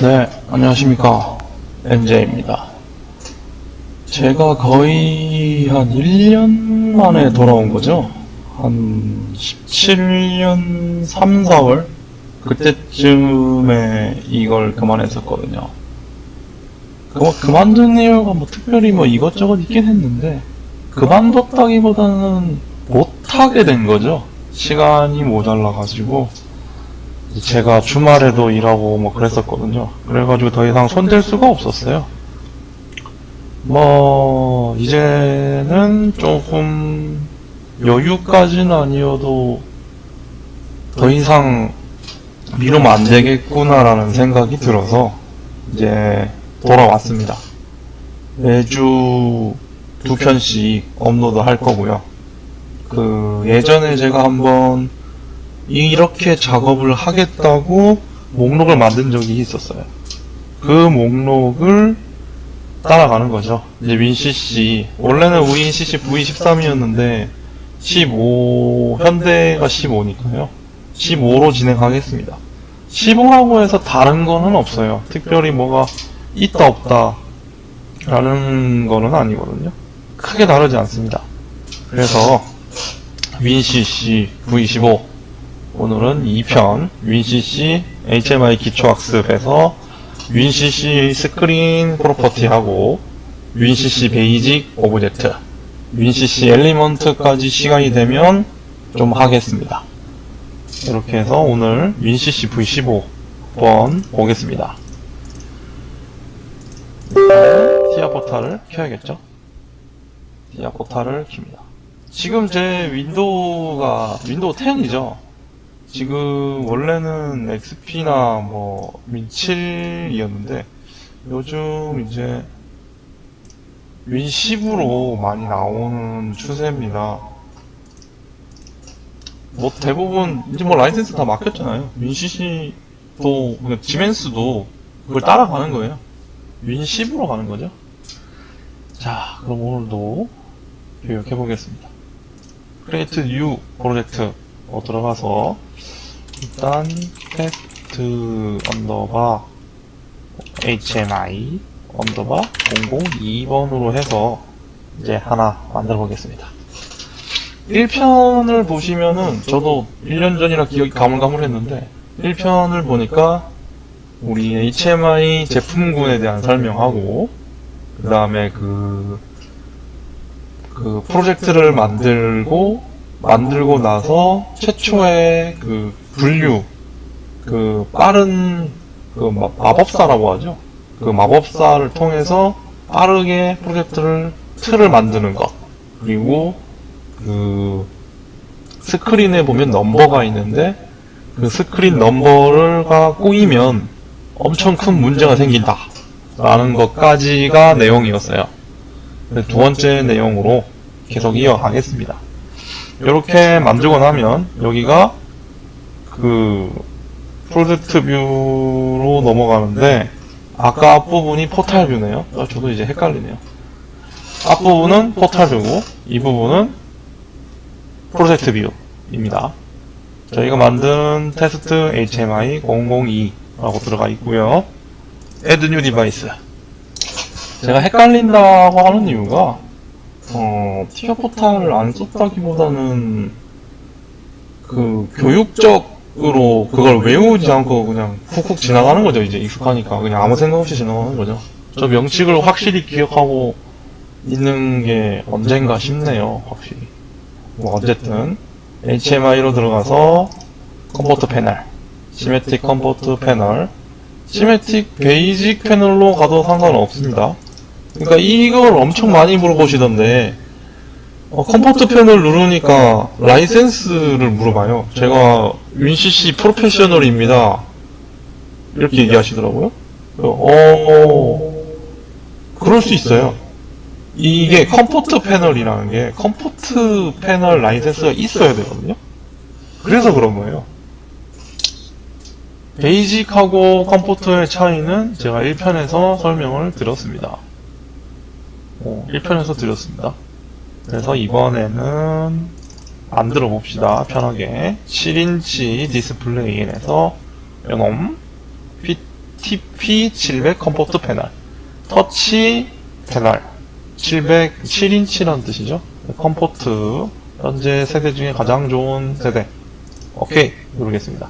네, 안녕하십니까. MJ입니다. 제가 거의 한 1년 만에 돌아온 거죠. 한 17년 3, 4월? 그때쯤에 이걸 그만했었거든요. 그만둔 이유가 특별히 이것저것 있긴 했는데, 그만뒀다기보다는 못하게 된 거죠. 시간이 모자라가지고. 제가 주말에도 일하고 그랬었거든요. 그래가지고 더 이상 손댈 수가 없었어요. 이제는 조금 여유까지는 아니어도 더 이상 미루면 안 되겠구나라는 생각이 들어서 이제 돌아왔습니다. 매주 2편씩 업로드 할 거고요. 예전에 제가 한번 이렇게 작업을 하겠다고 목록을 만든 적이 있었어요. 그 목록을 따라가는 거죠. 이제 윈CC, 원래는 WinCC V13이었는데 15, 현대가 15니까요. 15로 진행하겠습니다. 15라고 해서 다른 거는 없어요. 특별히 뭐가 있다 없다 라는 거는 아니거든요. 크게 다르지 않습니다. 그래서 윈CC V15 오늘은 2편 윈CC HMI 기초학습에서 윈CC 스크린 프로퍼티하고 윈CC 베이직 오브젝트, 윈CC 엘리먼트까지 시간이 되면 좀 하겠습니다. 이렇게 해서 오늘 윈CC V15 한번 보겠습니다. 일단 티아 포탈을 켜야겠죠? 티아 포탈을 킵니다. 지금 제 윈도우 10이죠? 지금 원래는 XP나 윈7이었는데 요즘 이제 윈10으로 많이 나오는 추세입니다. 대부분 이제 라이센스 다 막혔잖아요. 윈CC도 지멘스도 그걸 따라가는 거예요. 윈10으로 가는 거죠. 자, 그럼 오늘도 교육해 보겠습니다. 크리에이트 뉴 프로젝트 들어가서 일단 테스트 언더바 HMI 언더바 002번으로 해서 이제 하나 만들어 보겠습니다. 1편을 보시면은 저도 1년 전이라 기억이 가물가물했는데 1편을 보니까 우리 HMI 제품군에 대한 설명하고 그 다음에 그 프로젝트를 만들고 나서 최초의 분류, 빠른 마법사라고 하죠. 마법사를 통해서 빠르게 틀을 만드는 것. 그리고 스크린에 보면 넘버가 있는데 그 스크린 넘버가 꼬이면 엄청 큰 문제가 생긴다. 라는 것까지가 내용이었어요. 두 번째 내용으로 계속 이어가겠습니다. 이렇게 만들고 나면 여기가 프로젝트 뷰로 넘어가는데 아까 앞부분이 포탈 뷰네요. 저도 이제 헷갈리네요. 앞부분은 포탈 뷰고 이 부분은 프로젝트 뷰입니다. 저희가 만든 테스트 HMI 002라고 들어가 있고요. Add New Device. 제가 헷갈린다고 하는 이유가 티아 포탈을 안 썼다기보다는 교육적으로 그걸 외우지 않고 그냥 훅훅 지나가는 거죠. 이제 익숙하니까 그냥 아무 생각 없이 지나가는 거죠. 저 명칭을 확실히 기억하고 있는 게 언젠가 싶네요. 확실히. 어쨌든 HMI로 들어가서 컴포트 패널, 시메틱 컴포트 패널, 시메틱 베이직 패널로 가도 상관없습니다. 그러니까 이걸 엄청 많이 물어보시던데 컴포트 패널 누르니까 라이센스를 물어봐요. 제가 윈CC 프로페셔널입니다. 이렇게 얘기하시더라고요. 그럴 수 있어요. 이게 컴포트 패널이라는 게 컴포트 패널 라이센스가 있어야 되거든요. 그래서 그런 거예요. 베이직하고 컴포트의 차이는 제가 1편에서 설명을 드렸습니다. 1편에서 드렸습니다. 그래서 이번에는 만들어 봅시다. 편하게 7인치 디스플레이에서 요놈 TP700 컴포트 패널, 터치 패널 7인치라는 뜻이죠. 컴포트 현재 세대 중에 가장 좋은 세대. 오케이 누르겠습니다.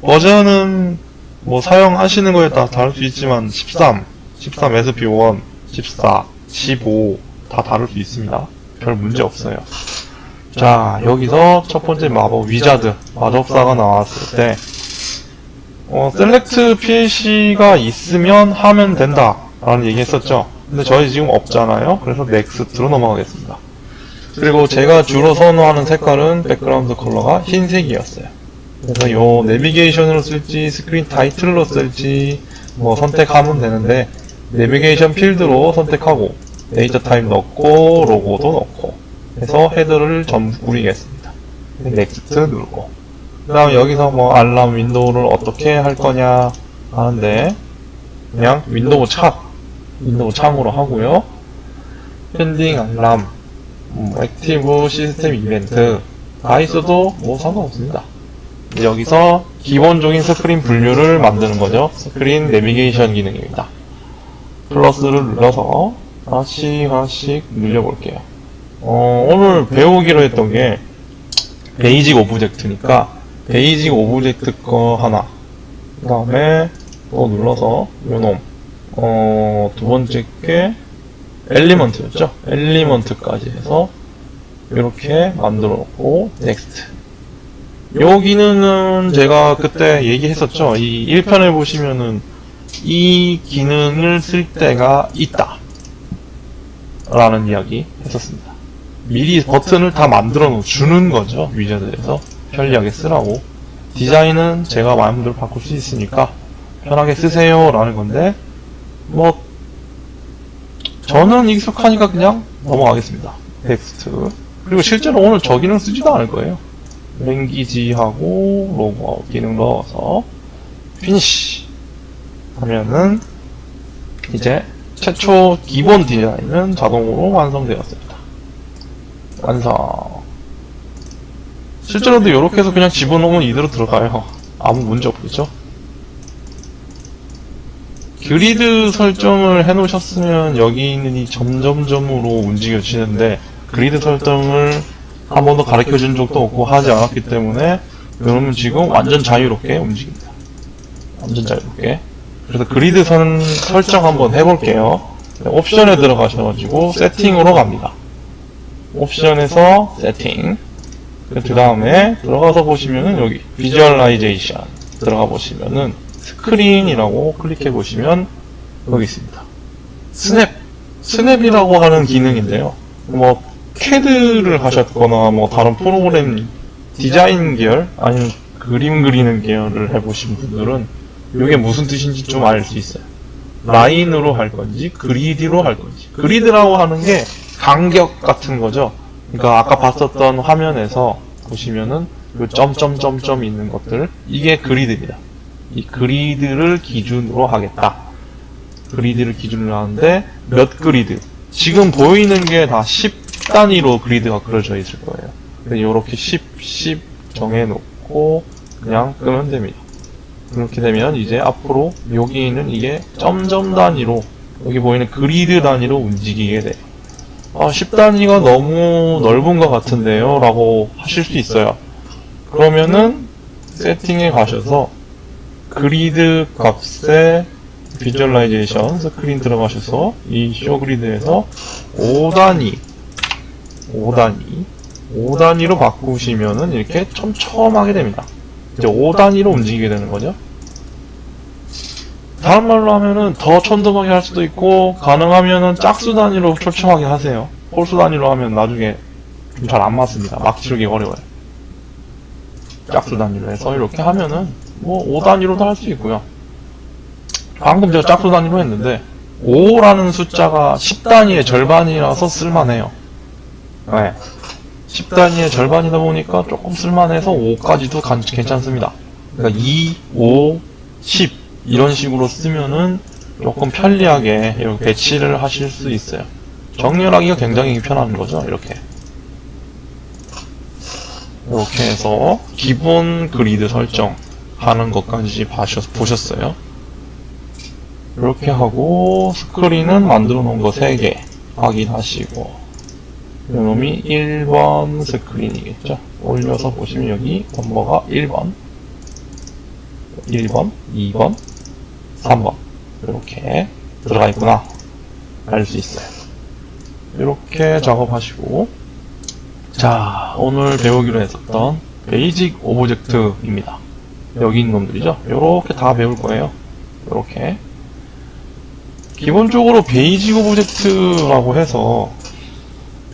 버전은 뭐 사용하시는 거에 따라 다를 수 있지만 13 SP1, 14, 15 다 다를 수 있습니다. 별 문제 없어요. 자, 여기서 첫 번째 마법 위자드 마법사가 나왔을 때 셀렉트 PLC가 있으면 하면 된다 라는 얘기 했었죠. 근데 저희 지금 없잖아요. 그래서 넥스트로 넘어가겠습니다. 그리고 제가 주로 선호하는 색깔은 백그라운드 컬러가 흰색이었어요. 그래서 요 내비게이션으로 쓸지 스크린 타이틀로 쓸지 뭐 선택하면 되는데, 내비게이션 필드로 선택하고 데이터 타입 넣고 로고도 넣고 해서 헤더를 전부 꾸리겠습니다. 넥스트 누르고, 그 다음 여기서 뭐 알람 윈도우를 어떻게 할 거냐 하는데 그냥 윈도우 창으로 하고요. 펜딩 알람, 액티브 시스템 이벤트 다 있어도 뭐 상관없습니다. 여기서 기본적인 스크린 분류를 만드는 거죠. 스크린 내비게이션 기능입니다. 플러스를 눌러서 하나씩 늘려볼게요. 오늘 배우기로 했던 게 베이직 오브젝트니까 베이직 오브젝트 거 하나, 그 다음에 또 눌러서 요놈, 두 번째 게 엘리먼트였죠. 엘리먼트까지 해서 이렇게 만들어 놓고 넥스트. 요 기능은 제가 그때 얘기했었죠. 이 1편을 보시면은 이 기능을 쓸 때가 있다 라는 이야기 했었습니다. 미리 버튼을 다 만들어 주는 거죠. 위자드에서 편리하게 쓰라고. 디자인은 제가 마음대로 바꿀 수 있으니까 편하게 쓰세요 라는 건데, 뭐 저는 익숙하니까 그냥 넘어가겠습니다. 텍스트. 그리고 실제로 오늘 저 기능 쓰지도 않을 거예요. 랭귀지하고 로고 기능 넣어서 피니시 하면은 이제 최초 기본 디자인은 자동으로 완성되었습니다. 완성. 실제로도 이렇게 해서 그냥 집어넣으면 이대로 들어가요. 아무 문제 없겠죠? 그리드 설정을 해놓으셨으면 여기 있는 이 점점점으로 움직여지는데, 그리드 설정을 한 번도 가르쳐준 적도 없고 하지 않았기 때문에 여러분 지금 완전 자유롭게 움직입니다. 완전 자유롭게. 그래서 그리드 설정 한번 해볼게요. 옵션에 들어가셔가지고 세팅으로 갑니다. 옵션에서 세팅. 그 다음에 들어가서 보시면은 여기 비주얼라이제이션 들어가 보시면은 스크린이라고 클릭해 보시면 여기 있습니다. 스냅이라고 하는 기능인데요. 뭐 캐드를 하셨거나 뭐 다른 프로그램 디자인 계열 아니면 그림 그리는 계열을 해보신 분들은 이게 무슨 뜻인지 좀 알 수 있어요. 라인으로 할 건지 그리드로 할 건지. 그리드라고 하는 게 간격 같은 거죠. 그러니까 아까 봤었던 화면에서 보시면은 요 점점점점 있는 것들, 이게 그리드입니다. 이 그리드를 기준으로 하겠다. 그리드를 기준으로 하는데 몇 그리드? 지금 보이는 게 다 10 단위로 그리드가 그려져 있을 거예요. 근데 요렇게 10 정해놓고 그냥 끄면 됩니다. 그렇게 되면 이제 앞으로 여기는 이게 점점 단위로, 여기 보이는 그리드 단위로 움직이게 돼요. 10단위가 너무 넓은 것 같은데요 라고 하실 수 있어요. 그러면은 세팅에 가셔서 그리드 값에 비주얼라이제이션 스크린 들어가셔서 이 쇼 그리드에서 5단위로 바꾸시면은 이렇게 촘촘하게 됩니다. 이제 5단위로 움직이게 되는 거죠. 다른 말로 하면은 더 촘촘하게 할 수도 있고, 가능하면은 짝수 단위로 촘촘하게 하세요. 홀수 단위로 하면 나중에 좀 잘 안 맞습니다. 막 치르기 어려워요. 짝수 단위로 해서 이렇게 하면은 뭐 5단위로도 할 수 있고요. 방금 제가 짝수 단위로 했는데 5라는 숫자가 10단위의 절반이라서 쓸만해요. 네. 10단위의 절반이다 보니까 조금 쓸만해서 5까지도 괜찮습니다. 그러니까 2, 5, 10 이런 식으로 쓰면은 조금 편리하게 이렇게 배치를 하실 수 있어요. 정렬하기가 굉장히 편한 거죠. 이렇게 해서 기본 그리드 설정 하는 것까지 보셨어요. 이렇게 하고 스크린은 만들어 놓은 거 3개 확인하시고 요놈이 1번 스크린이겠죠. 올려서 보시면 여기 넘버가 1번 2번 3번 이렇게 들어가 있구나 알 수 있어요. 이렇게 작업하시고, 자 오늘 배우기로 했었던 베이직 오브젝트입니다. 여기 있는 놈들이죠. 요렇게 다 배울 거예요. 요렇게 기본적으로 베이직 오브젝트라고 해서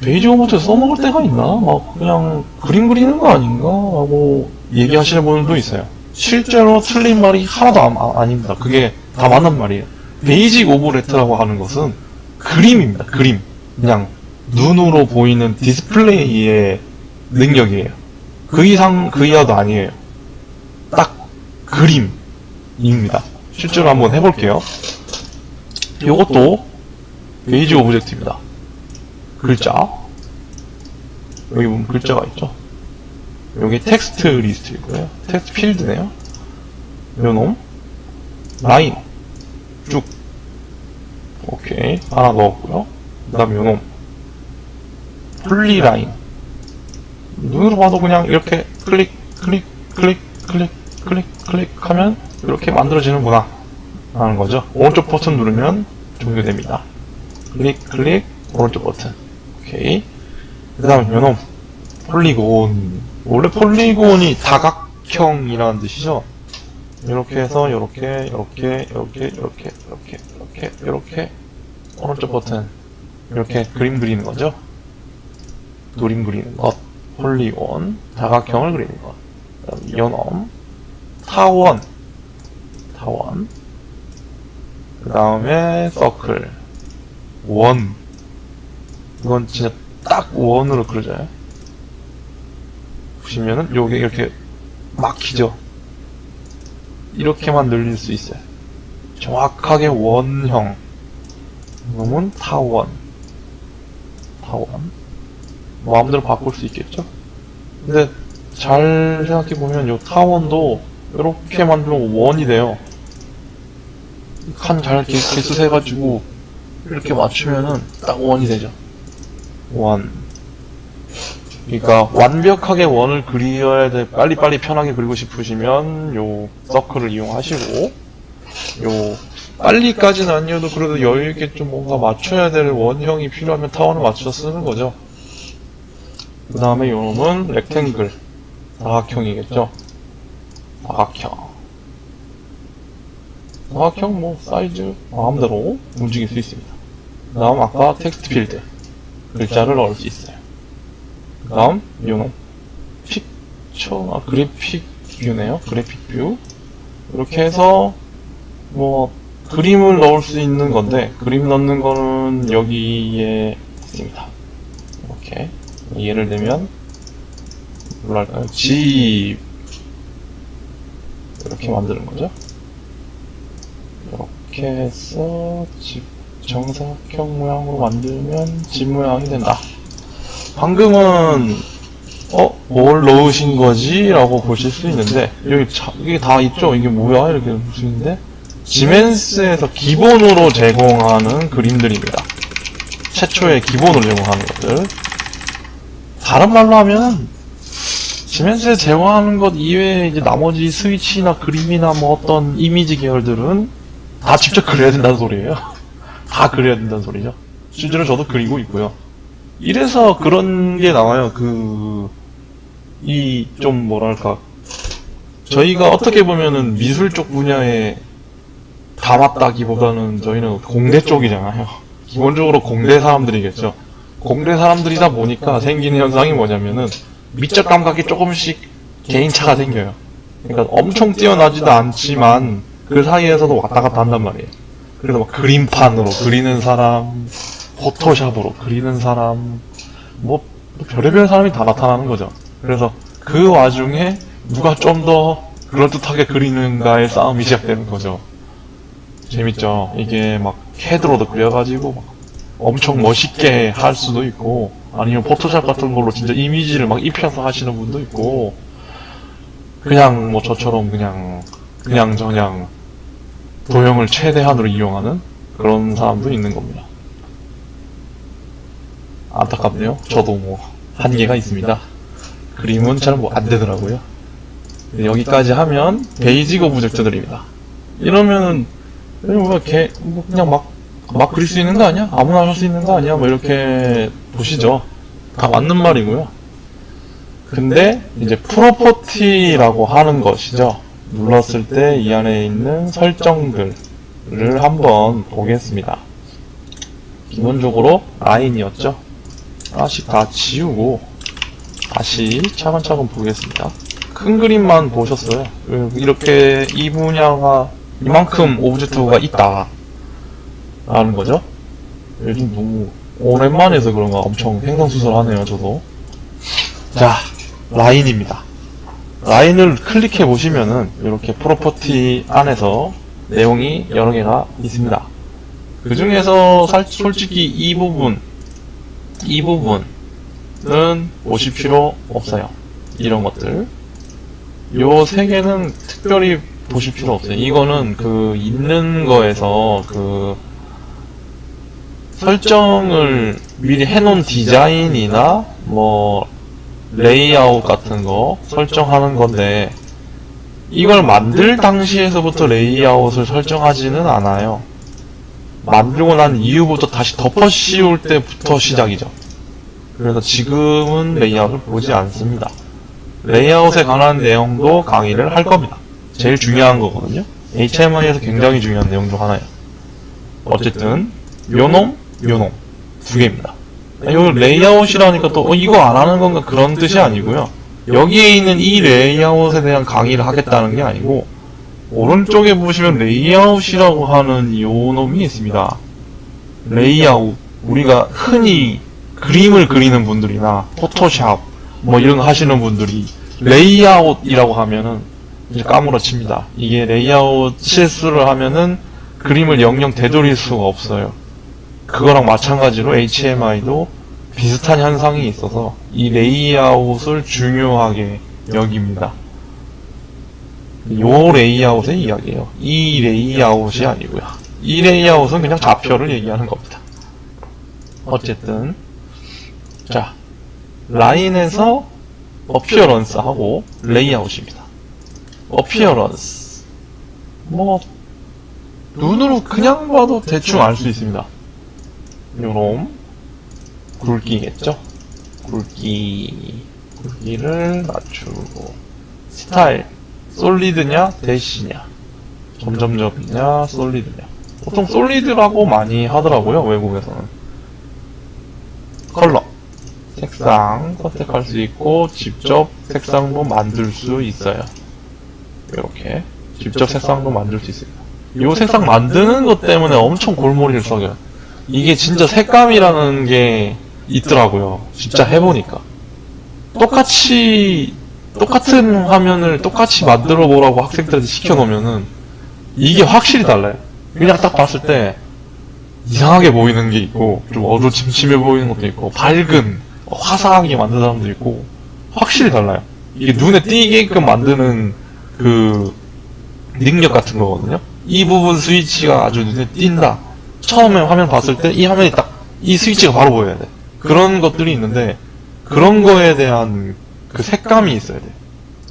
베이직 오브젝트 써먹을 때가 있나? 막 그냥 그림 그리는 거 아닌가? 라고 얘기하시는 분들도 있어요. 실제로 틀린 말이 하나도 아닙니다. 그게 다 맞는 말이에요. 베이직 오브젝트라고 하는 것은 그림입니다. 그림. 그냥 눈으로 보이는 디스플레이의 능력이에요. 그 이상 그 이하도 아니에요. 딱 그림입니다. 실제로 한번 해볼게요. 요것도 베이직 오브젝트입니다. 글자 여기 보면 글자가 있죠. 여기 텍스트 리스트이고요. 텍스트 필드네요. 요놈 라인 쭉 오케이 하나 넣었고요. 그 다음에 요놈 폴리라인 눈으로 봐도 그냥 이렇게 클릭 하면 이렇게 만들어지는구나 하는 거죠. 오른쪽 버튼 누르면 종료됩니다. 클릭 오른쪽 버튼 오케이. 그 다음에 요놈 폴리곤 원래 폴리곤이 다각형이라는 뜻이죠. 이렇게 해서 이렇게 오른쪽 버튼 이렇게 그림 그리는 거죠. 그림 그리는 것 폴리곤 다각형을 그리는 것. 그다음 요놈 타원 그 다음에 서클 원 이건 진짜 딱 원으로 그려져요. 보시면은 요게 이렇게 막히죠. 이렇게만 늘릴 수 있어요. 정확하게 원형. 이놈은 타원. 마음대로 바꿀 수 있겠죠? 근데 잘 생각해보면 요 타원도 이렇게 만들면 원이 돼요. 칸 잘 개수 세가지고 이렇게 맞추면은 딱 원이 되죠. 원. 그러니까 완벽하게 원을 그려야 돼. 빨리빨리 편하게 그리고 싶으시면 요 서클을 이용하시고, 요 빨리까지는 아니어도 그래도 여유있게 좀 뭔가 맞춰야 될 원형이 필요하면 타원을 맞춰서 쓰는 거죠. 그 다음에 요놈은 렉탱글 다각형이겠죠. 다각형 뭐 사이즈 마음대로 움직일 수 있습니다. 그 다음 아까 텍스트 필드 글자를 넣을 수 있어요. 그 다음 요놈 그래픽 뷰네요. 그래픽 뷰 이렇게 해서 뭐 그림을 넣을 수 있는 건데, 그림 넣는 거는 여기에 있습니다. 이렇게 예를 들면 뭘로 할까요? 집 이렇게 만드는 거죠. 이렇게 해서 집 정사각형 모양으로 만들면 집 모양이 된다. 방금은 뭘 넣으신 거지? 라고 보실 수 있는데, 여기 이게 다 있죠? 이게 뭐야? 이렇게 보시는데, 지멘스에서 기본으로 제공하는 그림들입니다. 최초의 기본으로 제공하는 것들. 다른 말로 하면, 지멘스에서 제공하는 것 이외에 이제 나머지 스위치나 그림이나 뭐 어떤 이미지 계열들은 다 직접 그려야 된다는 소리예요. 다 그려야 된다는 소리죠. 실제로 저도 그리고 있고요. 이래서 그런 게 나와요. 좀 뭐랄까. 저희가 어떻게 보면은 미술 쪽 분야에 담았다기보다는 저희는 공대 쪽이잖아요. 기본적으로 공대 사람들이겠죠. 공대 사람들이다 보니까 생기는 현상이 뭐냐면은 미적 감각이 조금씩 개인차가 생겨요. 그러니까 엄청 뛰어나지도 않지만 그 사이에서도 왔다 갔다 한단 말이에요. 그래서 막 그림판으로 그리는 사람, 포토샵으로 그리는 사람, 뭐 별의별 사람이 다 나타나는 거죠. 그래서 그 와중에 누가 좀 더 그럴듯하게 그리는가의 싸움이 시작되는 거죠. 재밌죠. 이게 막 캐드로도 그려가지고 막 엄청 멋있게 할 수도 있고, 아니면 포토샵 같은 걸로 진짜 이미지를 막 입혀서 하시는 분도 있고, 그냥 뭐 저처럼 그냥 도형을 최대한으로 이용하는 그런 사람도 있는 겁니다. 안타깝네요. 저도 뭐 한계가 있습니다. 그림은 잘 뭐 안 되더라고요. 여기까지 하면 베이직 오브젝트들입니다. 이러면은 뭐 그냥 막 그릴 수 있는 거 아니야? 아무나 할 수 있는 거 아니야? 뭐 이렇게 보시죠. 다 맞는 말이고요. 근데 이제 프로퍼티라고 하는 것이죠. 눌렀을 때 이 안에 있는 설정들을 한번 보겠습니다. 기본적으로 라인이었죠. 하나씩 다 지우고 다시 차근차근 보겠습니다. 큰 그림만 보셨어요. 이렇게 이 분야가 이만큼 오브젝트가 있다 라는 거죠. 요즘 너무 오랜만에 해서 그런가 엄청 횡성수설하네요. 저도. 자, 라인입니다. 라인을 클릭해 보시면은 이렇게 프로퍼티 안에서 내용이 여러 개가 있습니다. 그 중에서 솔직히 이 부분은 보실 필요 없어요. 이런 것들. 요 세 개는 특별히 보실 필요 없어요. 이거는 그 있는 거에서 그 설정을 미리 해놓은 디자인이나 뭐 레이아웃 같은 거 설정하는 건데, 이걸 만들 당시에서부터 레이아웃을 설정하지는 않아요. 만들고 난 이후부터 다시 덮어 씌울 때부터 시작이죠. 그래서 지금은 레이아웃을 보지 않습니다. 레이아웃에 관한 내용도 강의를 할 겁니다. 제일 중요한 거거든요. HMI에서 굉장히 중요한 내용 중 하나예요. 어쨌든 요놈 두 개입니다. 요 레이아웃이라니까 또 이거 안 하는 건가 그런 뜻이 아니고요. 여기에 있는 이 레이아웃에 대한 강의를 하겠다는 게 아니고, 오른쪽에 보시면 레이아웃이라고 하는 요 놈이 있습니다. 레이아웃, 우리가 흔히 그림을 그리는 분들이나 포토샵 뭐 이런 거 하시는 분들이 레이아웃이라고 하면은 이제 까무러칩니다. 이게 레이아웃 실수를 하면은 그림을 영영 되돌릴 수가 없어요. 그거랑 마찬가지로 HMI도 비슷한 현상이 있어서 이 레이아웃을 중요하게 여깁니다. 요 레이아웃의 이야기예요. 이 레이아웃이 아니고요. 이 레이아웃은 그냥 좌표를 얘기하는 겁니다. 어쨌든 자, 라인에서 어피어런스 하고 레이아웃입니다. 어피어런스 뭐 눈으로 그냥 봐도 대충 알 수 있습니다. 요놈 굵기겠죠? 굵기를 낮추고, 스타일 솔리드냐 대시냐, 점점점이냐 솔리드냐. 보통 솔리드라고 많이 하더라고요, 외국에서는. 컬러 색상 선택할 수 있고 직접 색상도 만들 수 있어요. 이렇게 직접 색상도 만들 수 있습니다. 이 색상 만드는 것 때문에 엄청 골머리를 썩여요. 이게 진짜 색감이라는 게 있더라고요. 진짜 해보니까 똑같은 화면을 똑같이 만들어 보라고 학생들한테 시켜놓으면은 이게 확실히 달라요. 그냥 딱 봤을 때 이상하게 보이는 게 있고, 좀 어두침침해 보이는 것도 있고, 밝은 화사하게 만든 사람도 있고, 확실히 달라요. 이게 눈에 띄게끔 만드는 그 능력 같은 거거든요. 이 부분 스위치가 아주 눈에 띈다. 처음에 화면 봤을 때 이 화면이 딱 이 스위치가 바로 보여야 돼. 그런 것들이 있는데, 그런 거에 대한 그 색감이 있어야 돼.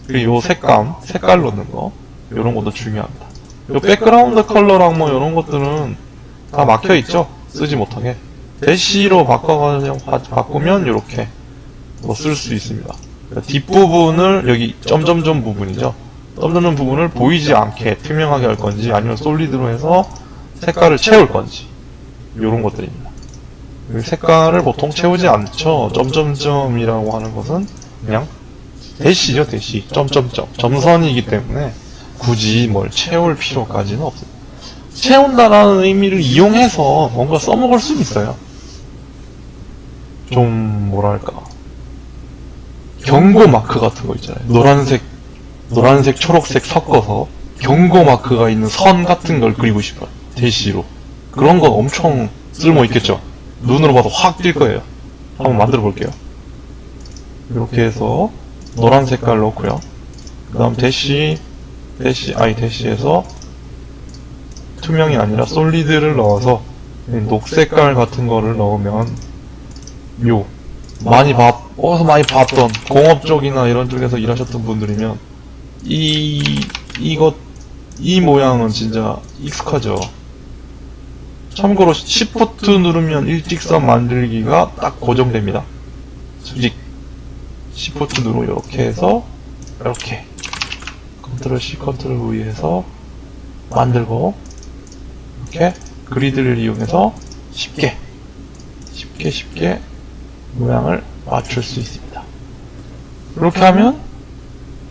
그리고 요 색깔 넣는 거, 요런 것도 중요합니다. 요 백그라운드 컬러랑 뭐 요런 것들은 다 막혀있죠? 쓰지 못하게. 대시로 바꾸면 요렇게 뭐 쓸 수 있습니다. 뒷부분을 여기 점점점 부분이죠. 점점점 부분을 보이지 않게 투명하게 할 건지, 아니면 솔리드로 해서 색깔을 채울 건지, 요런 것들입니다. 색깔을 보통 채우지 않죠. 점점점이라고 하는 것은 그냥 대시죠, 대시. 점점점. 점선이기 때문에 굳이 뭘 채울 필요까지는 없습니다. 채운다라는 의미를 이용해서 뭔가 써먹을 수는 있어요. 좀 뭐랄까, 경고 마크 같은 거 있잖아요. 노란색, 초록색 섞어서 경고 마크가 있는 선 같은 걸 그리고 싶어요. 대시로. 그런 건 엄청 쓸모 있겠죠. 눈으로 봐도 확 띌 거예요. 한번 만들어 볼게요. 이렇게 해서 노란 색깔 넣고요. 그 다음 대시에서 투명이 아니라 솔리드를 넣어서 녹색깔 같은 거를 넣으면 요 어디서 많이 봤던 공업 쪽이나 이런 쪽에서 일하셨던 분들이면 이 모양은 진짜 익숙하죠. 참고로 Shift 누르면 일직선 만들기가 딱 고정됩니다. 수직 Shift 누르고 이렇게 해서 이렇게 Ctrl C Ctrl V 해서 만들고 이렇게 그리드를 이용해서 쉽게 모양을 맞출 수 있습니다. 이렇게 하면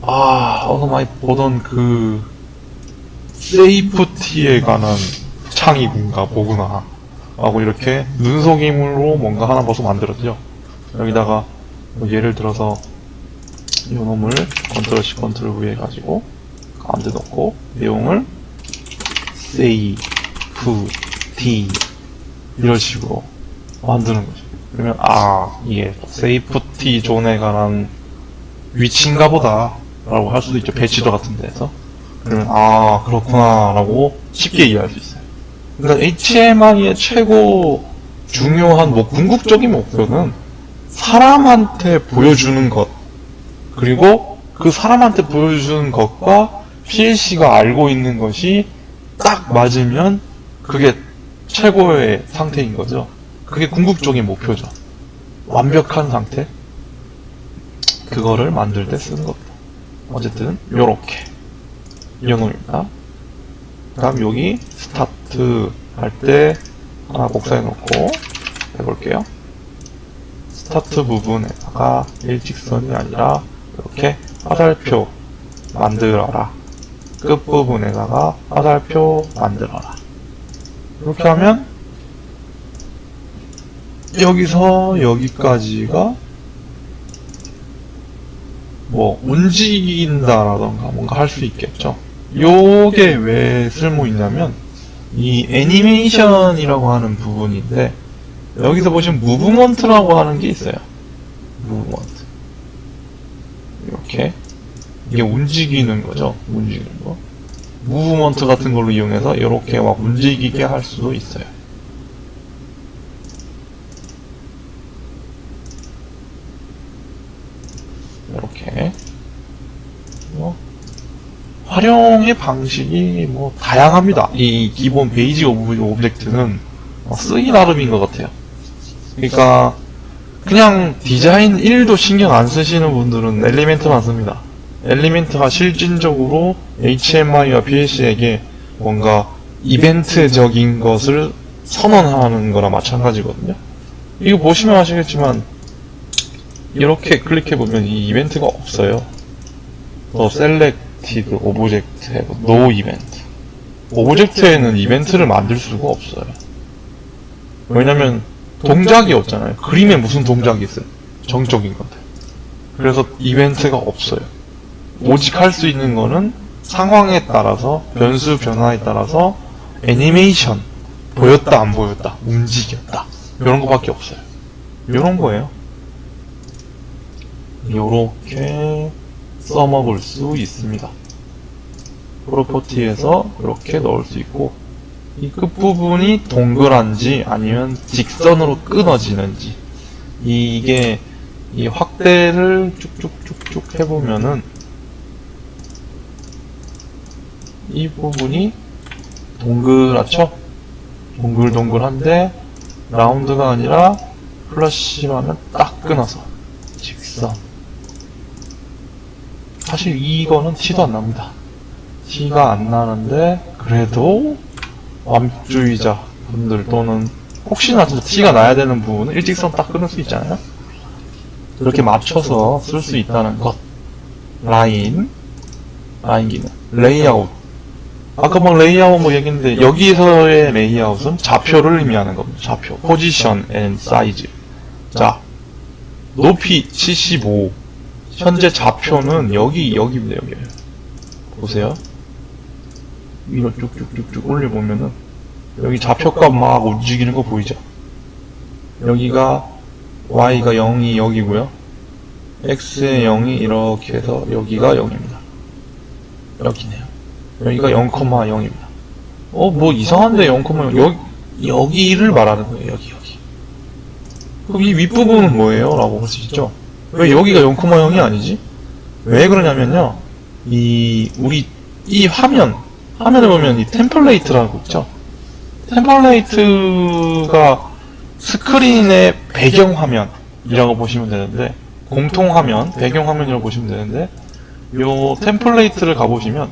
어서 많이 보던 그 세이프티에 관한 창이군가 보구나 하고 이렇게 눈속임으로 뭔가 하나 벌써 만들었죠. 여기다가 뭐 예를 들어서 이 놈을 Ctrl C Ctrl V 해가지고 가운데 넣고 내용을 세이프티 이런 식으로 만드는 거죠. 그러면 이게 세이프티 존에 관한 위치인가 보다 라고 할 수도 있죠. 배치도 같은 데서. 그러면 그렇구나 라고 쉽게 이해할 수 있어요. 그러니까 HMI의 최고 중요한 궁극적인 목표는 사람한테 보여주는 것, 그리고 그 사람한테 보여주는 것과 PLC가 알고 있는 것이 딱 맞으면 그게 최고의 상태인 거죠. 그게 궁극적인 목표죠. 완벽한 상태. 그거를 만들 때 쓰는 겁니다. 어쨌든 요렇게 이놈입니다. 그 다음 여기 스타트 할 때 하나 복사해 놓고 해볼게요. 스타트 부분에다가 일직선이 아니라 이렇게 화살표 만들어라. 끝부분에다가 화살표 만들어라. 이렇게 하면 여기서 여기까지가 뭐 움직인다라던가 뭔가 할 수 있겠죠. 요게 왜 쓸모 있냐면 이 애니메이션이라고 하는 부분인데 여기서 보시면 무브먼트라고 하는 게 있어요. 무브먼트 이렇게 이게 움직이는 거죠. 움직이는 거. 무브먼트 같은 걸로 이용해서 이렇게 막 움직이게 할 수도 있어요. 이렇게 활용의 방식이 다양합니다. 이 기본 베이직 오브젝트는 쓰기 나름인 것 같아요. 그러니까 그냥 디자인 1도 신경 안 쓰시는 분들은 엘리멘트만 씁니다. 엘리멘트가 실질적으로 HMI와 PLC에게 뭔가 이벤트적인 것을 선언하는 거나 마찬가지거든요. 이거 보시면 아시겠지만 이렇게 클릭해보면 이 이벤트가 없어요. Selected Object have no event. 오브젝트에는 이벤트를 만들 수가 없어요. 왜냐면 동작이 없잖아요. 그림에 무슨 동작이 있어요? 정적인 건데. 그래서 이벤트가 없어요. 오직 할 수 있는 거는 상황에 따라서, 변수 변화에 따라서 애니메이션, 보였다 안 보였다, 움직였다, 이런 거밖에 없어요. 이런 거예요. 요렇게 써먹을 수 있습니다. 프로퍼티에서 이렇게 넣을 수 있고, 이 끝부분이 동그란지 아니면 직선으로 끊어지는지, 이게 이 확대를 쭉쭉쭉쭉 해보면은 이 부분이 동그랗죠? 동글동글한데 라운드가 아니라 플러시로 하면 딱 끊어서 직선. 사실 이거는 티도 안 납니다. 티가 안 나는데 그래도 완벽주의자 분들 또는 혹시나 진짜 티가 나야 되는 부분은 일직선 딱 끊을 수 있잖아요. 이렇게 맞춰서 쓸 수 있다는 것. 라인 기능. 레이아웃. 아까 레이아웃 얘기했는데 여기에서의 레이아웃은 좌표를 의미하는 겁니다. 좌표. 포지션 앤 사이즈. 자, 높이 75. 현재 좌표는 여기입니다. 여기. 보세요. 위로 쭉쭉쭉쭉 올려보면은 여기 좌표값 막 움직이는 거 보이죠? 여기가 Y가 0이 여기고요. X의 0이 이렇게 해서 여기가 0입니다. 여기네요. 여기가 0,0입니다. 뭐 이상한데 0,0 여기를 말하는 거예요. 여기. 그럼 이 윗부분은 뭐예요? 라고 볼 수 있죠. 왜 여기가 0,0이 아니지? 왜 그러냐면요. 우리 이 화면에 보면 이 템플레이트라고 있죠. 템플레이트가 스크린의 배경화면이라고 보시면 되는데, 공통화면, 배경화면이라고 보시면 되는데, 요 템플레이트를 가보시면,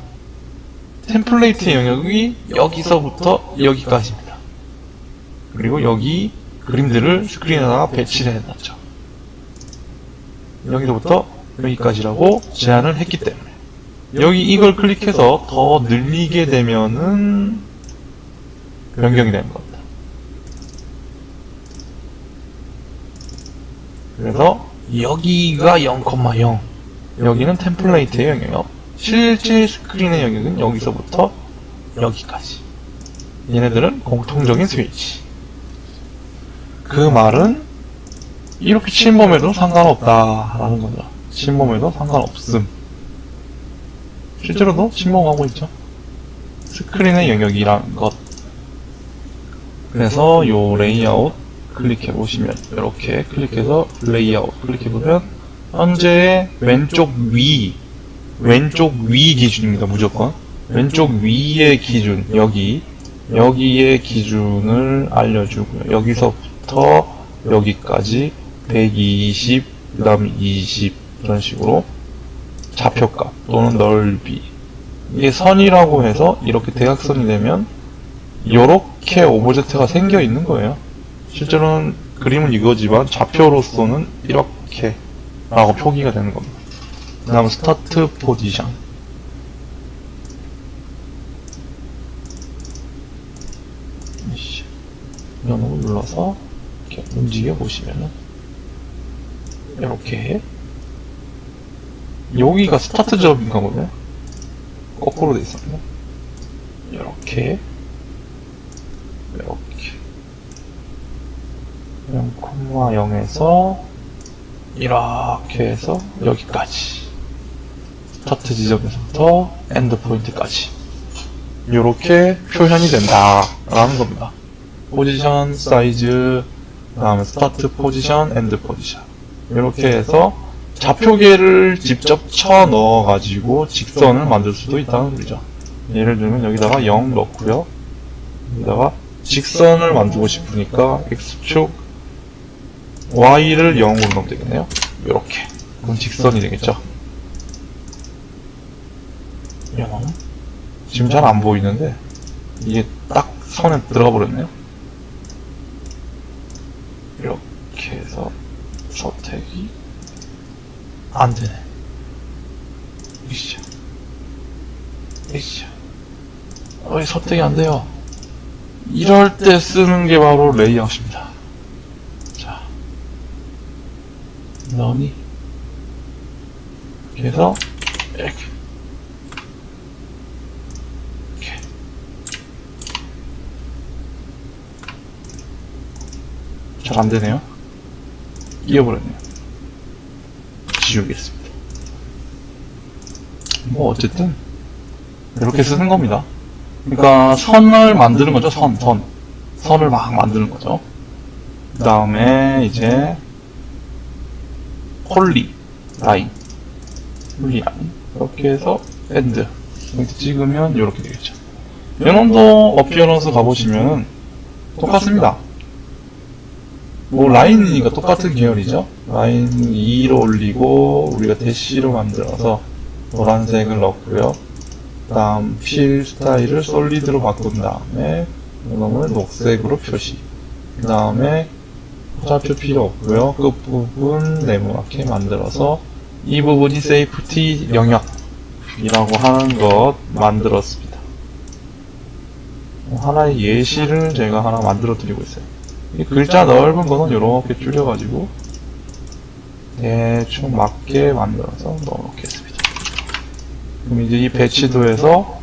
템플레이트의 영역이 여기서부터 여기까지입니다. 그리고 여기 그림들을 스크린에다가 배치를 해놨죠. 여기서부터 여기까지라고 제한을 했기 때문에 여기 이걸 클릭해서 더 늘리게 되면은 변경이 되는 겁니다. 그래서 여기가 0,0 여기는 템플레이트의 영역, 실제 스크린의 영역은 여기서부터 여기까지. 얘네들은 공통적인 스위치. 그 말은 이렇게 침범해도 상관없다라는 거죠. 침범해도 상관없음. 실제로도 침범하고 있죠. 스크린의 영역이란 것. 그래서 요 레이아웃 클릭해 보시면, 이렇게 클릭해서 레이아웃 클릭해 보면 현재 왼쪽 위 기준입니다. 무조건 왼쪽 위의 기준, 여기의 기준을 알려주고요. 여기서부터 여기까지 120, 그 다음 20 이런 식으로 좌표값 또는 넓이, 이게 선이라고 해서 이렇게 대각선이 되면 이렇게 오브젝트가 생겨 있는 거예요. 실제로는 그림은 이거지만 좌표로서는 이렇게 라고 표기가 되는 겁니다. 그 다음 스타트 포지션. 면으로 눌러서 이렇게 움직여 보시면은 이렇게 여기가 스타트 점인가 보네. 거꾸로 돼 있었네. 이렇게 0,0에서 이렇게 해서 여기까지, 스타트 지점에서부터 엔드 포인트까지 이렇게 표현이 된다 라는 겁니다. 포지션, 사이즈, 그 다음에 스타트 포지션, 엔드 포지션, 이렇게 해서 좌표계를 직접 쳐 넣어 가지고 직선을 만들 수도 있다는 소리죠. 예를 들면 여기다가 0 넣고요, 여기다가 직선을 만들고 싶으니까 X축 Y를 0으로 넣으면 되겠네요. 이렇게. 그럼 직선이 되겠죠. 지금 잘 안 보이는데 이게 딱 선에 들어가 버렸네요. 이렇게 해서 선택이 안 되네. 왜 선택이 안 돼요? 이럴 때 쓰는 게 바로 레이아웃입니다. 자, 너니 이렇게 해서 이렇게 잘 안되네요. 끼어버렸네요. 지우겠습니다. 뭐 어쨌든 이렇게 쓰는 겁니다. 그러니까 선을 만드는 거죠. 선을 막 만드는 거죠. 그 다음에 이제 폴리 라인 이렇게 해서 엔드 포인트 찍으면 이렇게 되겠죠. 얘놈도 어피어런스 가보시면 똑같습니다. 뭐 라인이니까 똑같은 계열이죠. 라인 2로 올리고 우리가 대시로 만들어서 노란색을 넣고요. 그 다음 필 스타일을 솔리드로 바꾼 다음에 이놈을 녹색으로 표시. 그 다음에 화살표 필요 없고요. 끝부분 네모나게 만들어서 이 부분이 세이프티 영역이라고 하는 것 만들었습니다. 하나의 예시를 제가 하나 만들어 드리고 있어요. 이 글자 넓은 거는 이렇게 줄여가지고 대충 맞게 만들어서 넣어놓겠습니다. 그럼 이제 이 배치도에서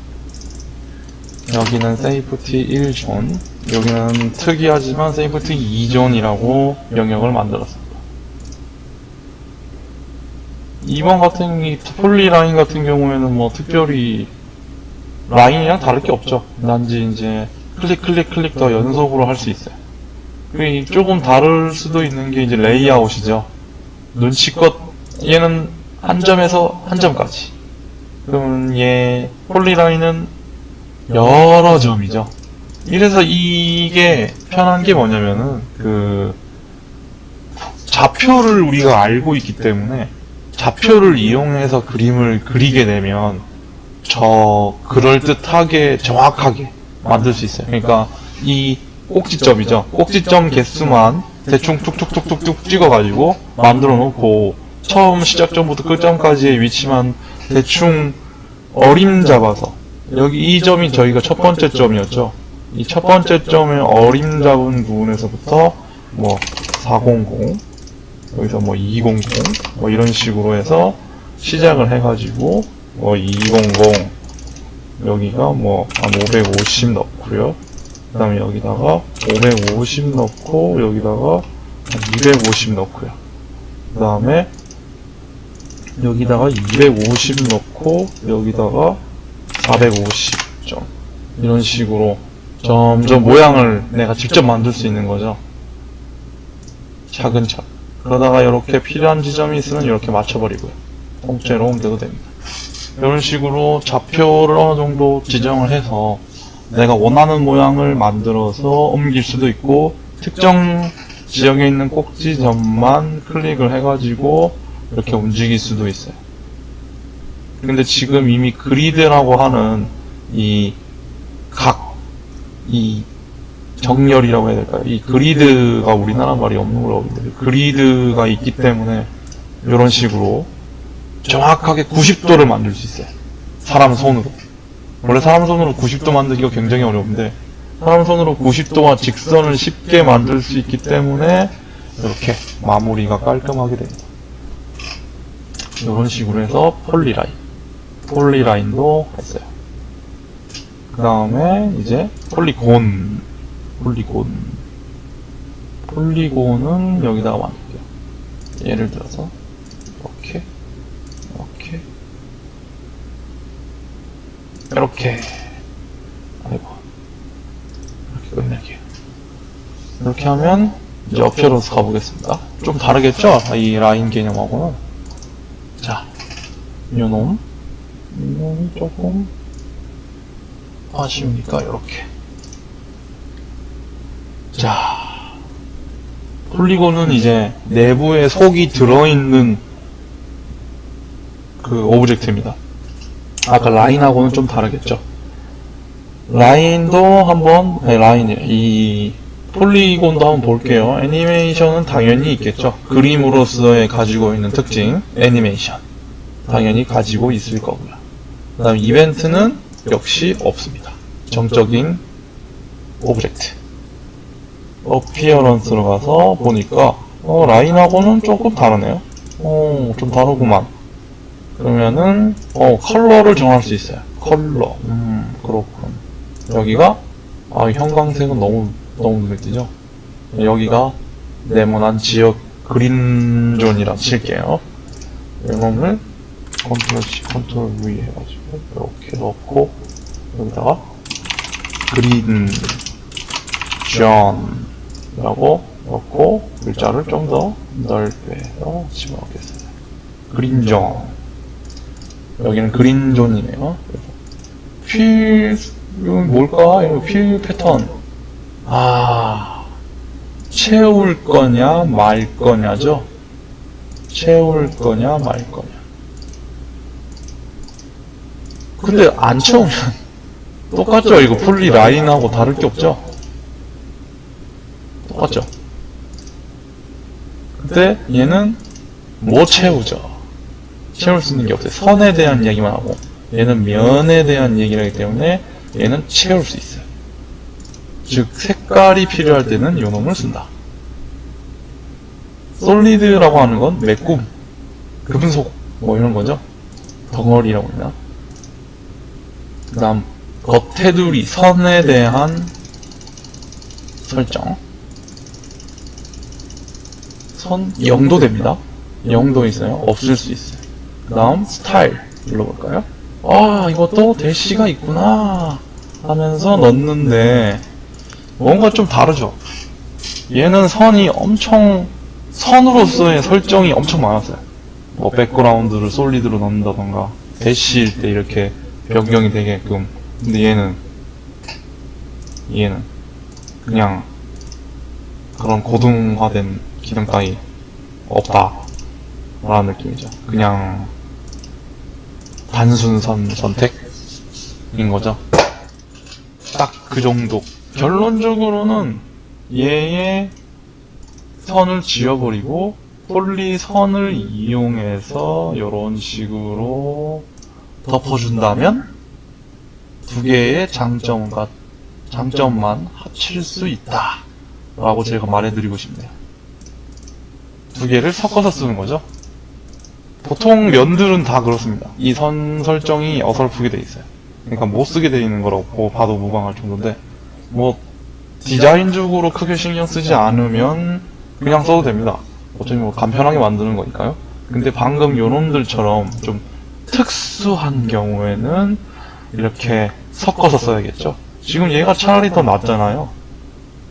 여기는 세이프티 1존, 여기는 특이하지만 세이프티 2존이라고 영역을 만들었습니다. 2번 같은 이 폴리라인 같은 경우에는 뭐 특별히 라인이랑 다를 게 없죠. 단지 이제 클릭 클릭 클릭 더 연속으로 할 수 있어요. 조금 다를 수도 있는 게 이제 레이아웃이죠. 눈치껏 얘는 한 점에서 한 점까지. 그러면 얘 폴리라인은 여러 점이죠. 이래서 이게 편한 게 뭐냐면은 그 좌표를 우리가 알고 있기 때문에 좌표를 이용해서 그림을 그리게 되면 그럴듯하게 정확하게 만들 수 있어요. 그러니까 이 꼭지점이죠. 꼭지점 개수만 대충 툭툭툭툭툭 찍어가지고 만들어 놓고 처음 시작점부터 끝점까지의 위치만 대충 어림 잡아서 여기 이 점이 저희가 첫 번째 점이었죠. 이 첫 번째 점의 어림 잡은 부분에서부터 뭐 400 여기서 뭐 200 뭐 이런 식으로 해서 시작을 해가지고 뭐 200 여기가 뭐 한 550 넣고요. 그 다음에 여기다가 550 넣고 여기다가 한 250 넣고요. 그 다음에 여기다가 250 넣고 여기다가 450점 이런 식으로 점점 모양을 내가 직접 만들 수 있는 거죠. 차근차근. 그러다가 이렇게 필요한 지점이 있으면 이렇게 맞춰버리고요. 통째로 옮겨도 됩니다. 이런 식으로 좌표를 어느 정도 지정을 해서 내가 원하는 모양을 만들어서 옮길 수도 있고 특정 지역에 있는 꼭지점만 클릭을 해가지고 이렇게 움직일 수도 있어요. 근데 지금 이미 그리드라고 하는 이 정렬이라고 해야 될까요? 이 그리드가 우리나라 말이 없는 걸로 보는데 그리드가 있기 때문에 이런 식으로 정확하게 90도를 만들 수 있어요. 사람 손으로. 원래 사람 손으로 90도 만들기가 굉장히 어려운데 사람 손으로 90도와 직선을 쉽게 만들 수 있기 때문에 이렇게 마무리가 깔끔하게 됩니다. 이런 식으로 해서 폴리라인도 했어요. 그 다음에 이제 폴리곤은 여기다가 만들게요. 예를 들어서 이렇게 아이고 이렇게 끝낼게요. 이렇게 하면 이제 어피어런스 가보겠습니다. 좀 다르겠죠? 이 라인 개념하고는. 자, 요놈이 조금 아쉬우니까 이렇게. 자, 폴리곤은 이제 내부에 속이 들어있는 그 오브젝트입니다. 아까 라인하고는 좀 다르겠죠. 라인도 한번, 이 폴리곤도 한번 볼게요. 애니메이션은 당연히 있겠죠. 그림으로서의 가지고 있는 특징, 애니메이션. 당연히 가지고 있을 거고요. 그 다음 이벤트는 역시 없습니다. 정적인 오브젝트. 어피어런스로 가서 보니까, 라인하고는 조금 다르네요. 좀 다르구만. 그러면은 컬러를 정할 수 있어요. 컬러. 그렇군. 여기가 형광색은 너무 눈에 띄죠. 여기가 네모난 지역 그린존이라 칠게요. 이놈을 컨트롤 C, 컨트롤 V 해가지고 이렇게 넣고 여기다가 그린존이라고 넣고 글자를 좀 더 넓게 해서 집어넣겠습니다. 그린존. 여기는 그린존이네요. 이건 뭘까? 이거 필 패턴. 채울 거냐, 말 거냐죠? 채울 거냐, 말 거냐. 근데 안 채우면 똑같죠? 이거 폴리 라인하고 다를 게 없죠? 똑같죠? 근데 얘는 뭐 채우죠? 채울 수 있는 게 없어요. 선에 대한 이야기만 하고 얘는 면에 대한 얘기를 하기 때문에 얘는 채울 수 있어요. 즉 색깔이 필요할 때는 이 놈을 쓴다. 솔리드라고 하는 건 메꿈, 금속 뭐 이런 거죠. 덩어리라고 하나. 그 다음 겉테두리, 선에 대한 설정. 선 0도 됩니다. 0도 있어요. 없을 수 있어요. 그 다음 스타일 눌러볼까요? 아, 이것도 대시가 있구나 하면서 넣는데 뭔가 좀 다르죠. 얘는 선이 엄청, 선으로서의 설정이 엄청 많았어요. 뭐 백그라운드를 솔리드로 넣는다던가 대시일 때 이렇게 변경이 되게끔. 근데 얘는 그냥 그런 고등화된 기능 따위 없다 라는 느낌이죠. 그냥 단순 선 선택인 거죠. 딱 그 정도. 결론적으로는 얘의 선을 지워버리고 폴리 선을 이용해서 이런 식으로 덮어준다면 두 개의 장점만 합칠 수 있다 라고 제가 말해드리고 싶네요. 두 개를 섞어서 쓰는 거죠. 보통 면들은 다 그렇습니다. 이 선 설정이 어설프게 돼 있어요. 그러니까 못 쓰게 돼 있는 거라고 봐도 무방할 정도인데, 뭐 디자인적으로 크게 신경 쓰지 않으면 그냥 써도 됩니다. 어차피 뭐 간편하게 만드는 거니까요. 근데 방금 요놈들처럼 좀 특수한 경우에는 이렇게 섞어서 써야겠죠. 지금 얘가 차라리 더 낫잖아요.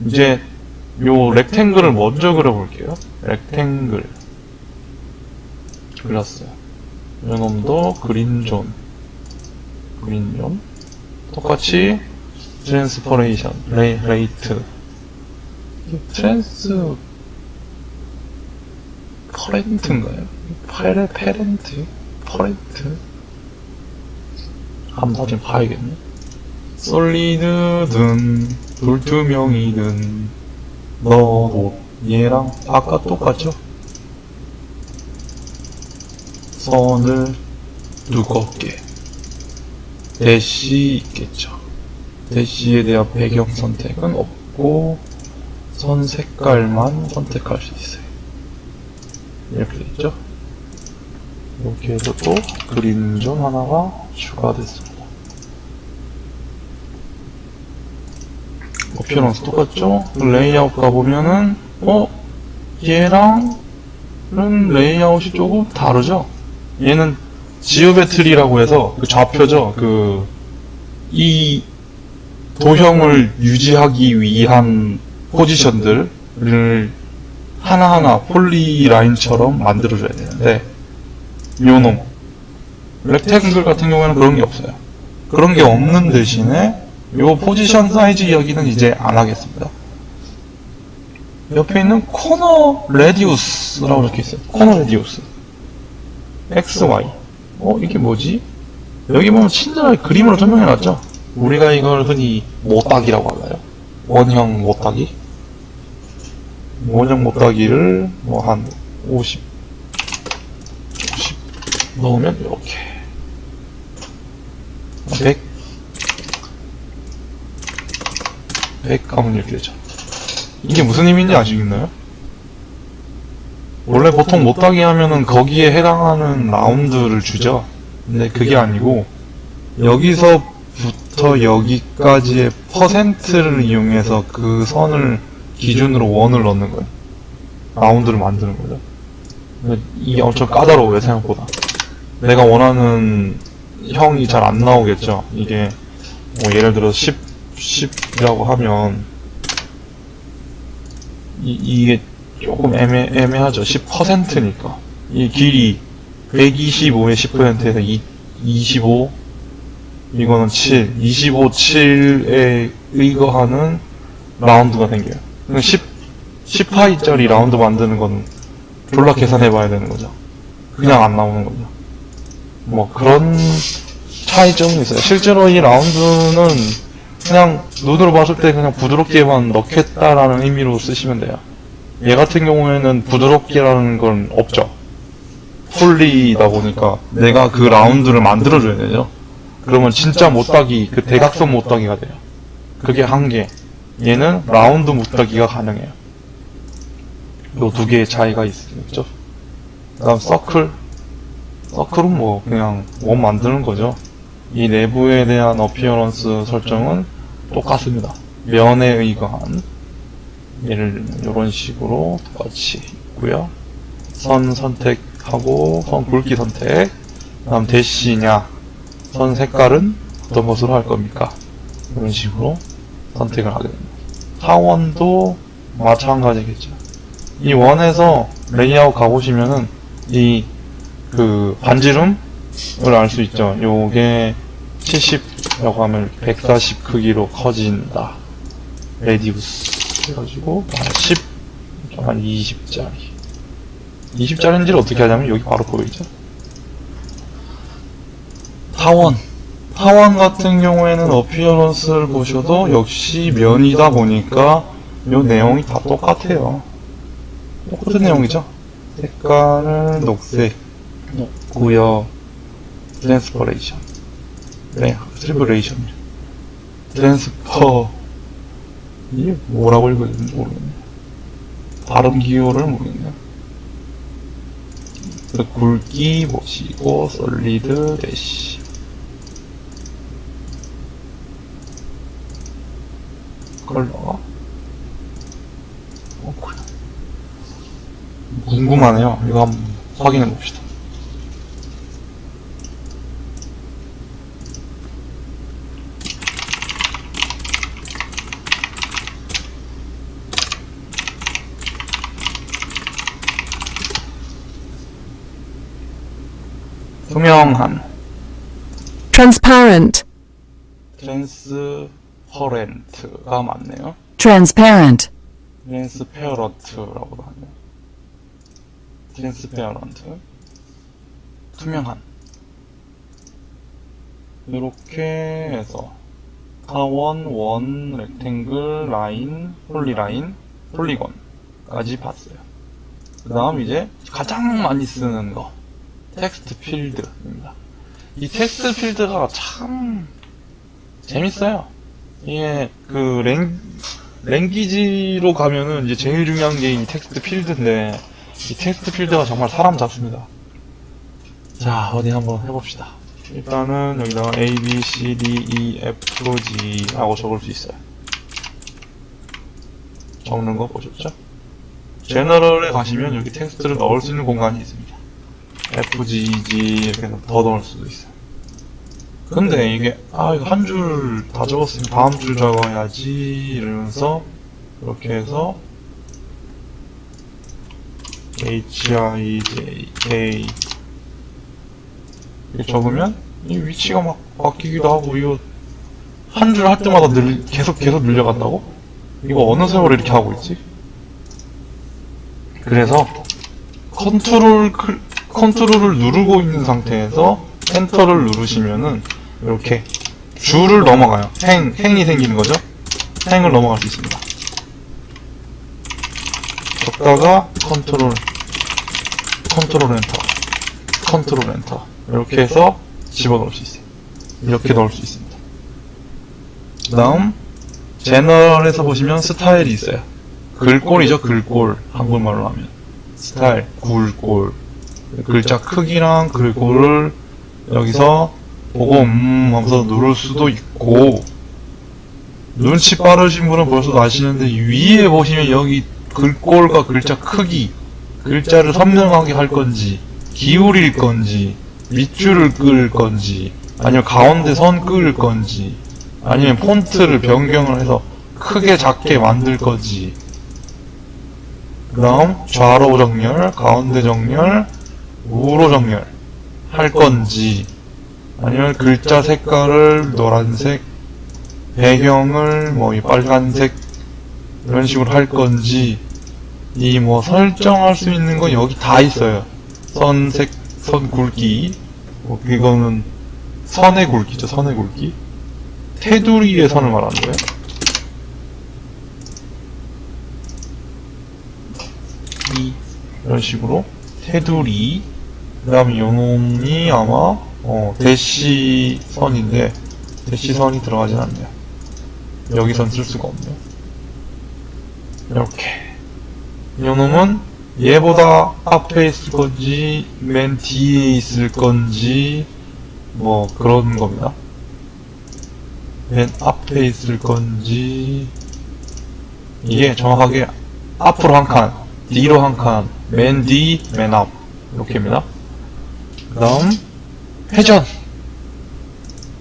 이제 요 렉탱글을 먼저 그려볼게요. 렉탱글 그렸어요. 요놈도 그린존 똑같이 트랜스퍼레이션 레이트 퍼렌트인가요? 퍼렌트 한번 나중에 봐야겠네. 솔리드든 불투명이든 너도 얘랑 아까 똑같죠? 선을 두껍게 대시 있겠죠. 대시에 대한 배경 선택은 없고 선 색깔만 선택할 수 있어요. 이렇게 되죠. 이렇게 해서 또 그린존 하나가 추가됐습니다. 어피어런스 똑같죠? 레이아웃 가보면은 얘랑은 레이아웃이 조금 다르죠? 얘는 지오메트리라고 해서 그 좌표죠. 이 도형을 유지하기 위한 포지션들을 하나하나 폴리라인처럼 만들어줘야 되는데, 요놈 렉탱글 같은 경우에는 그런 게 없어요. 그런 게 없는 대신에 요 포지션 사이즈 이야기는 이제 안 하겠습니다. 옆에 있는 코너 레디우스라고 적혀 있어요. 코너 레디우스 XY. 이게 뭐지? 여기 보면 친절하게 그림으로 설명해놨죠. 우리가 이걸 흔히 못따기라고 하나요? 원형 못따기? 원형 못따기를 뭐 한 50 넣으면 이렇게 100 하면 이렇게 되죠. 이게 무슨 의미인지 아시겠나요? 원래 보통 못따기 하면은 거기에 해당하는 라운드를 주죠. 근데 그게 아니고 여기서부터 여기까지의 퍼센트를 이용해서 그 선을 기준으로 원을 넣는 거예요. 라운드를 만드는 거죠. 이게 엄청 까다로워요, 생각보다. 내가 원하는 형이 잘 안 나오겠죠. 이게 뭐 예를 들어 10이라고 하면 이게 조금 애매하죠. 10%니까 이 길이 125의 10%에서 25, 이거는 7, 25, 7에 의거하는 라운드가 생겨요. 10파이짜리 라운드 만드는 건 졸라 계산해봐야 되는 거죠. 그냥 안 나오는 거죠. 뭐 그런 차이점이 있어요. 실제로 이 라운드는 그냥 눈으로 봤을 때 그냥 부드럽게만 넣겠다라는 의미로 쓰시면 돼요. 얘 같은 경우에는 부드럽게라는 건 없죠. 폴리다 보니까 내가 그 라운드를 만들어줘야 되죠. 그러면 진짜 못따기, 그 대각선 못따기가 돼요. 그게 한계. 얘는 라운드 못따기가 가능해요. 요 두 개의 차이가 있죠. 그 다음 서클은 뭐 그냥 원 만드는 거죠. 이 내부에 대한 어피어런스 설정은 똑같습니다. 면에 의거한, 얘를 이런 식으로 똑같이 있고요. 선 선택하고 선 굵기 선택, 그 다음 대시냐 선 색깔은 어떤 것으로 할 겁니까? 이런 식으로 선택을 하게 됩니다. 타원도 마찬가지겠죠. 이 원에서 레이아웃 가보시면은 이 그 반지름을 알 수 있죠. 요게 70이라고 하면 140 크기로 커진다. 레디우스 해가지고 10, 한 20짜리. 20짜리인지를 어떻게 하냐면 여기 바로 보이죠. 타원 같은 경우에는 어피어런스를 보셔도 역시 면이다 보니까 요 내용이 다 똑같아요. 똑같은 내용이죠. 색깔을 녹색 고요. 트랜스퍼레이션 트랜스퍼 이게 뭐라고 읽어야 되는지 모르겠네. 발음 기호를 모르겠네. 굵기 보시고 솔리드 대시 컬러 궁금하네요. 이거 한번 확인해 봅시다. 투명한 transparent, 트랜스퍼렌트가 맞네요. transparent, 트랜스페어런트라고도 하네요. 트랜스페어런트 투명한 이렇게 해서 타원, 원, 렉탱글, 라인, 폴리라인, 폴리곤까지 봤어요. 그 다음 이제 가장 많이 쓰는 거 텍스트 필드입니다. 이 텍스트 필드가 참 재밌어요. 이게 그 랭귀지로 가면은 이제 제일 중요한 게 이 텍스트 필드인데 이 텍스트 필드가 정말 사람 잡습니다. 자, 어디 한번 해봅시다. 일단은 여기다가 A, B, C, D, E, F, G 하고 적을 수 있어요. 적는 거 보셨죠? 제너럴에 가시면 여기 텍스트를 넣을 수 있는 공간이 있습니다. F, G, G 이렇게 더 넣을 수도 있어요. 근데 이게 이거 한 줄 다 적었으니 다음 줄 적어야지 이러면서 이렇게 해서 H, I, J, K 이렇게 적으면 이 위치가 막 바뀌기도 하고 이거 한 줄 할 때마다 계속 늘려간다고? 이거 어느 세월에 이렇게 하고 있지? 그래서 컨트롤을 누르고 있는 상태에서 엔터를 누르시면은 이렇게 줄을 넘어가요. 행이 생기는 거죠. 행을 넘어갈 수 있습니다. 적다가 컨트롤 엔터 이렇게 해서 집어넣을 수 있어요. 이렇게 넣을 수 있습니다. 그 다음 제너럴에서 보시면 스타일이 있어요. 글꼴이죠. 글꼴 한국말로 하면 스타일, 굴꼴 글자 크기랑 글꼴을 여기서 보고 하면서 누를 수도 있고, 눈치 빠르신 분은 벌써 아시는데 위에 보시면 여기 글꼴과 글자 크기, 글자를 선명하게 할 건지 기울일 건지 밑줄을 끄을 건지 아니면 가운데 선 끄을 건지 아니면 폰트를 변경을 해서 크게 작게 만들 건지, 그 다음 좌로 정렬, 가운데 정렬, 우로 정렬 할 건지 아니면 글자 색깔을 노란색, 배경을 이 빨간색 이런 식으로 할 건지, 이 설정할 수 있는 건 여기 다 있어요. 선색, 선 굵기, 이거는 선의 굵기죠. 선의 굵기. 테두리의 선을 말하는 거예요. 이런 식으로 테두리. 그 다음에 요놈이 아마 대시선인데 대시선이 들어가진 않네요. 여기선 쓸 수가 없네요. 이렇게 요놈은 얘보다 앞에 있을 건지 맨 뒤에 있을 건지 그런 겁니다. 맨 앞에 있을 건지, 이게 정확하게 앞으로 한 칸, 뒤로 한 칸, 맨 뒤, 맨 앞 이렇게입니다. 그 다음 회전.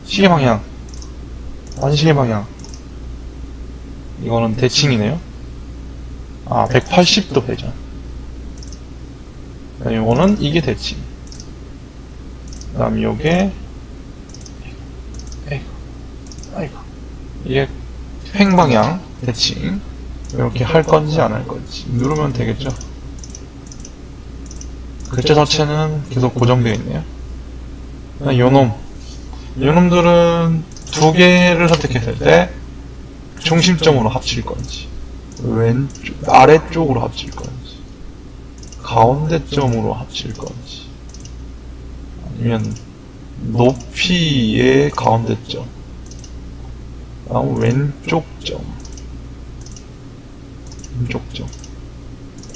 시계 방향. 반시계 방향. 이거는 대칭이네요. 아, 180도 회전. 이거는 이게 대칭. 그 다음 요게, 아이고. 이게 횡방향 대칭. 이렇게 할 건지 안 할 건지 누르면 되겠죠. 글자 자체는 계속 고정되어 있네요. 요놈들은 두 개를 선택했을 때 중심점으로 합칠 건지, 왼쪽, 아래쪽으로 합칠 건지, 가운데점으로 합칠 건지, 아니면 높이의 가운데점, 왼쪽점, 왼쪽점,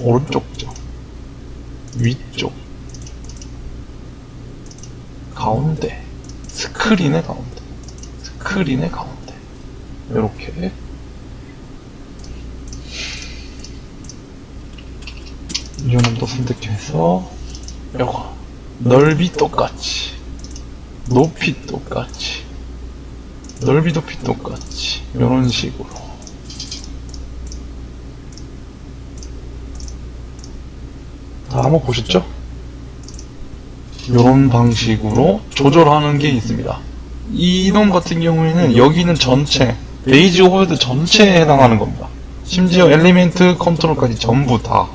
오른쪽점, 위쪽, 가운데, 스크린의 가운데, 이렇게 이놈도 선택해서 요거 넓이 똑같이, 높이 똑같이, 넓이 높이 똑같이 이런 식으로 다 한번 보셨죠? 이런 방식으로 조절하는 게 있습니다. 이놈 같은 경우에는 여기는 전체 베이지 오버헤드 전체에 해당하는 겁니다. 심지어 엘리멘트 컨트롤까지 전부 다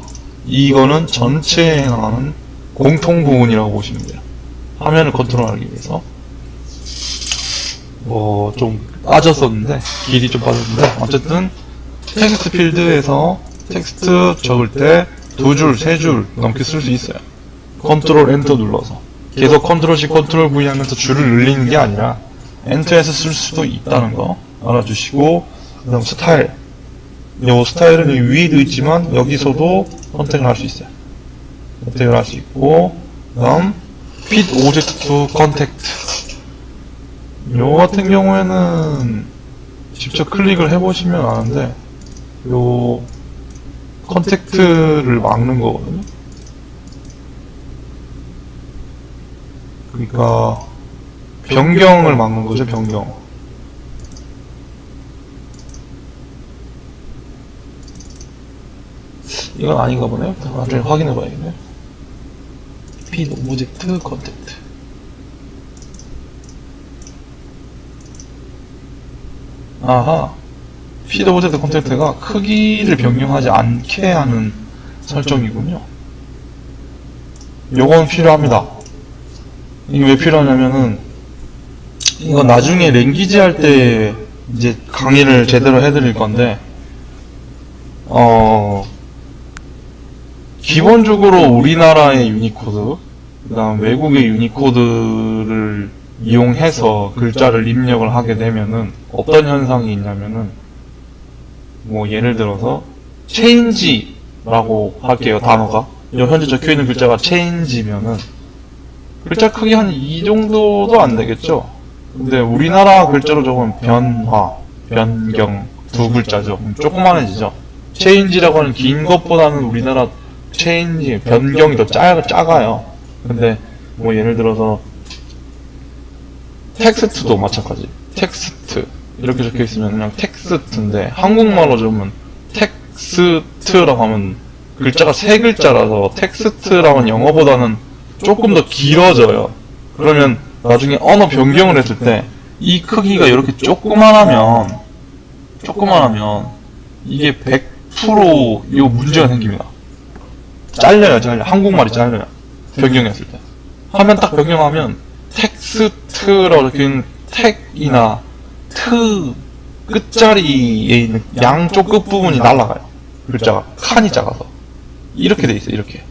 이거는 전체에 해당하는 공통 부분이라고 보시면 돼요. 화면을 컨트롤하기 위해서 뭐 좀 빠졌었는데, 길이 좀 빠졌는데, 어쨌든 텍스트 필드에서 텍스트 적을 때 2줄, 3줄 넘게 쓸 수 있어요. 컨트롤 엔터 눌러서 계속 컨트롤 C, 컨트롤 V 하면서 줄을 늘리는 게 아니라 엔터에서 쓸 수도 있다는 거 알아주시고, 그 다음 스타일, 요 스타일은 여기 위에도 있지만 여기서도 선택을 할 수 있어요. 선택을 할 수 있고, 그 다음 Fit Object to Contact, 요 같은 경우에는 직접 클릭을 해보시면 아는데, 요 컨택트를 막는 거거든요. 그러니까 변경을 막는 거죠. 변경. 이건 아닌가 보네요. 나중에 확인해 봐야겠네. Fit Object Contact. 아하. Fit Object Contact가 크기를 변경하지 않게 하는 설정이군요. 요건 필요합니다. 이게 왜 필요하냐면은, 이거 나중에 랭귀지 할 때 이제 강의를 제대로 해드릴 건데, 기본적으로 우리나라의 유니코드, 그 다음 외국의 유니코드를 이용해서 글자를 입력을 하게 되면은 어떤 현상이 있냐면은, 뭐 예를 들어서 change라고 할게요. 단어가 현재 적혀있는 글자가 change면은 글자 크기 한 이 정도도 안 되겠죠. 근데 우리나라 글자로 적으면 변화, 변경 두 글자죠. 조그만해지죠. change라고 하는 긴 것보다는 우리나라 change, 변경이 더 작아요. 근데 뭐 예를 들어서 텍스트도 마찬가지. 텍스트 이렇게 적혀 있으면 그냥 텍스트인데, 한국말로 적으면 텍스트라고 하면 글자가 세 글자라서 텍스트라고 하는 영어보다는 조금 더 길어져요. 그러면 나중에 언어 변경을 했을 때 이 크기가 이렇게 조그만하면 이게 100% 요 문제가 생깁니다. 잘려. 한국말이 잘려요. 변경했을 때. 화면 딱 변경하면 텍스트라고 적혀있는 텍이나 트 끝자리에 있는 양쪽 끝부분이 날아가요. 글자가 칸이 작아서 이렇게 돼 있어요. 이렇게.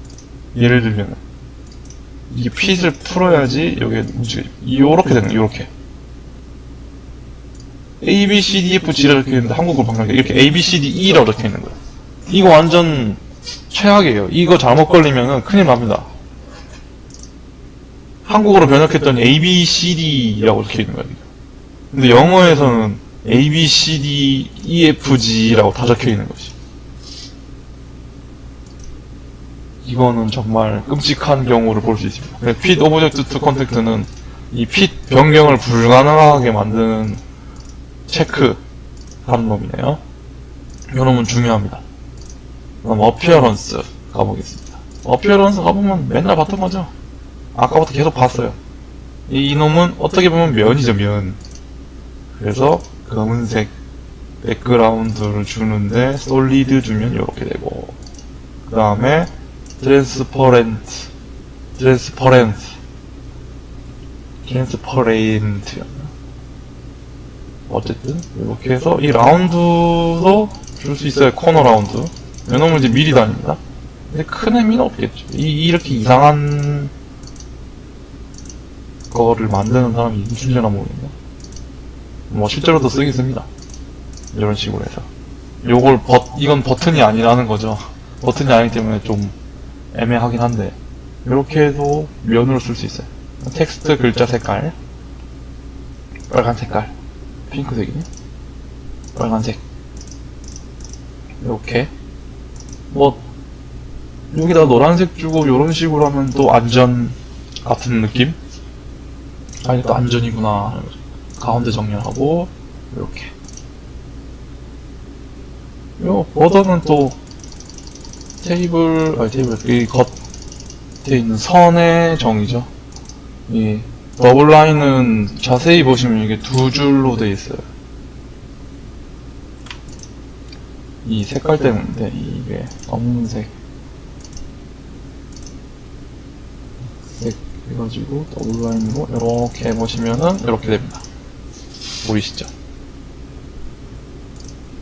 예를 들면 이게 핏을 풀어야지 여기에 요렇게 되는 거예요. 요렇게 A, B, C, D, F, G라고 적혀있는데 한국어로 바꾸니까 이렇게 A, B, C, D, E라고 적혀있는 거예요. 이거 완전 최악이에요. 이거 잘못 걸리면은 큰일 납니다. 한국어로 번역했더니 A, B, C, D라고 적혀있는 거예요. 근데 영어에서는 A, B, C, D, E, F, G라고 다 적혀있는 거지. 이거는 정말 끔찍한 경우를 볼 수 있습니다. Fit Object to Contact는 이 핏 변경을 불가능하게 만드는 체크 하는 놈이네요. 이 놈은 중요합니다. 그럼 어피어런스 가보겠습니다. 어피어런스 가보면 맨날 봤던 거죠. 아까부터 계속 봤어요. 이 놈은 어떻게 보면 면이죠, 면. 그래서 검은색 백그라운드를 주는데 솔리드 주면 이렇게 되고, 그 다음에 트랜스퍼렌트였나? 어쨌든 이렇게 해서 이 라운드도 줄 수 있어요. 코너 라운드. 이놈은 이제 미리 다닙니다. 근데 큰 의미는 없겠죠. 이렇게 이상한 거를 만드는 사람이 있는지나 모르겠네. 뭐 실제로도 쓰겠습니다. 이런 식으로 해서. 이건 버튼이 아니라는 거죠. 버튼이 아니기 때문에 좀 애매하긴 한데, 이렇게 해도 면으로 쓸 수 있어요. 텍스트 글자 색깔, 빨간 색깔, 핑크색이네. 빨간색. 이렇게 뭐 여기다 노란색 주고 요런 식으로 하면 또 안전 같은 느낌? 아니 또 안전이구나. 가운데 정렬하고 이렇게. 요 보더는 또 테이블 이 겉에 있는 선의 정의죠. 이 더블 라인은 자세히 보시면 이게 두 줄로 돼 있어요. 이 색깔 때문인데 이게 검은색 해가지고 더블 라인으로 이렇게 보시면은 이렇게 됩니다. 보이시죠?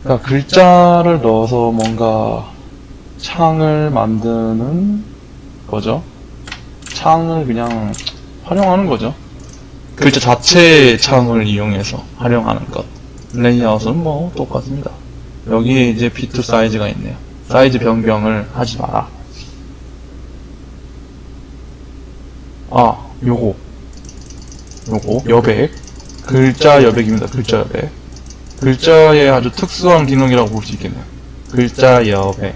그러니까 글자를 넣어서 뭔가 창을 만드는 거죠. 창을 그냥 활용하는 거죠. 글자 자체의 창을 이용해서 활용하는 것. 레이아웃은 뭐 똑같습니다. 여기에 이제 비트 사이즈가 있네요. 사이즈 변경을 하지 마라. 요거 여백. 글자 여백입니다. 글자 여백. 글자의 아주 특수한 기능이라고 볼 수 있겠네요. 글자 여백.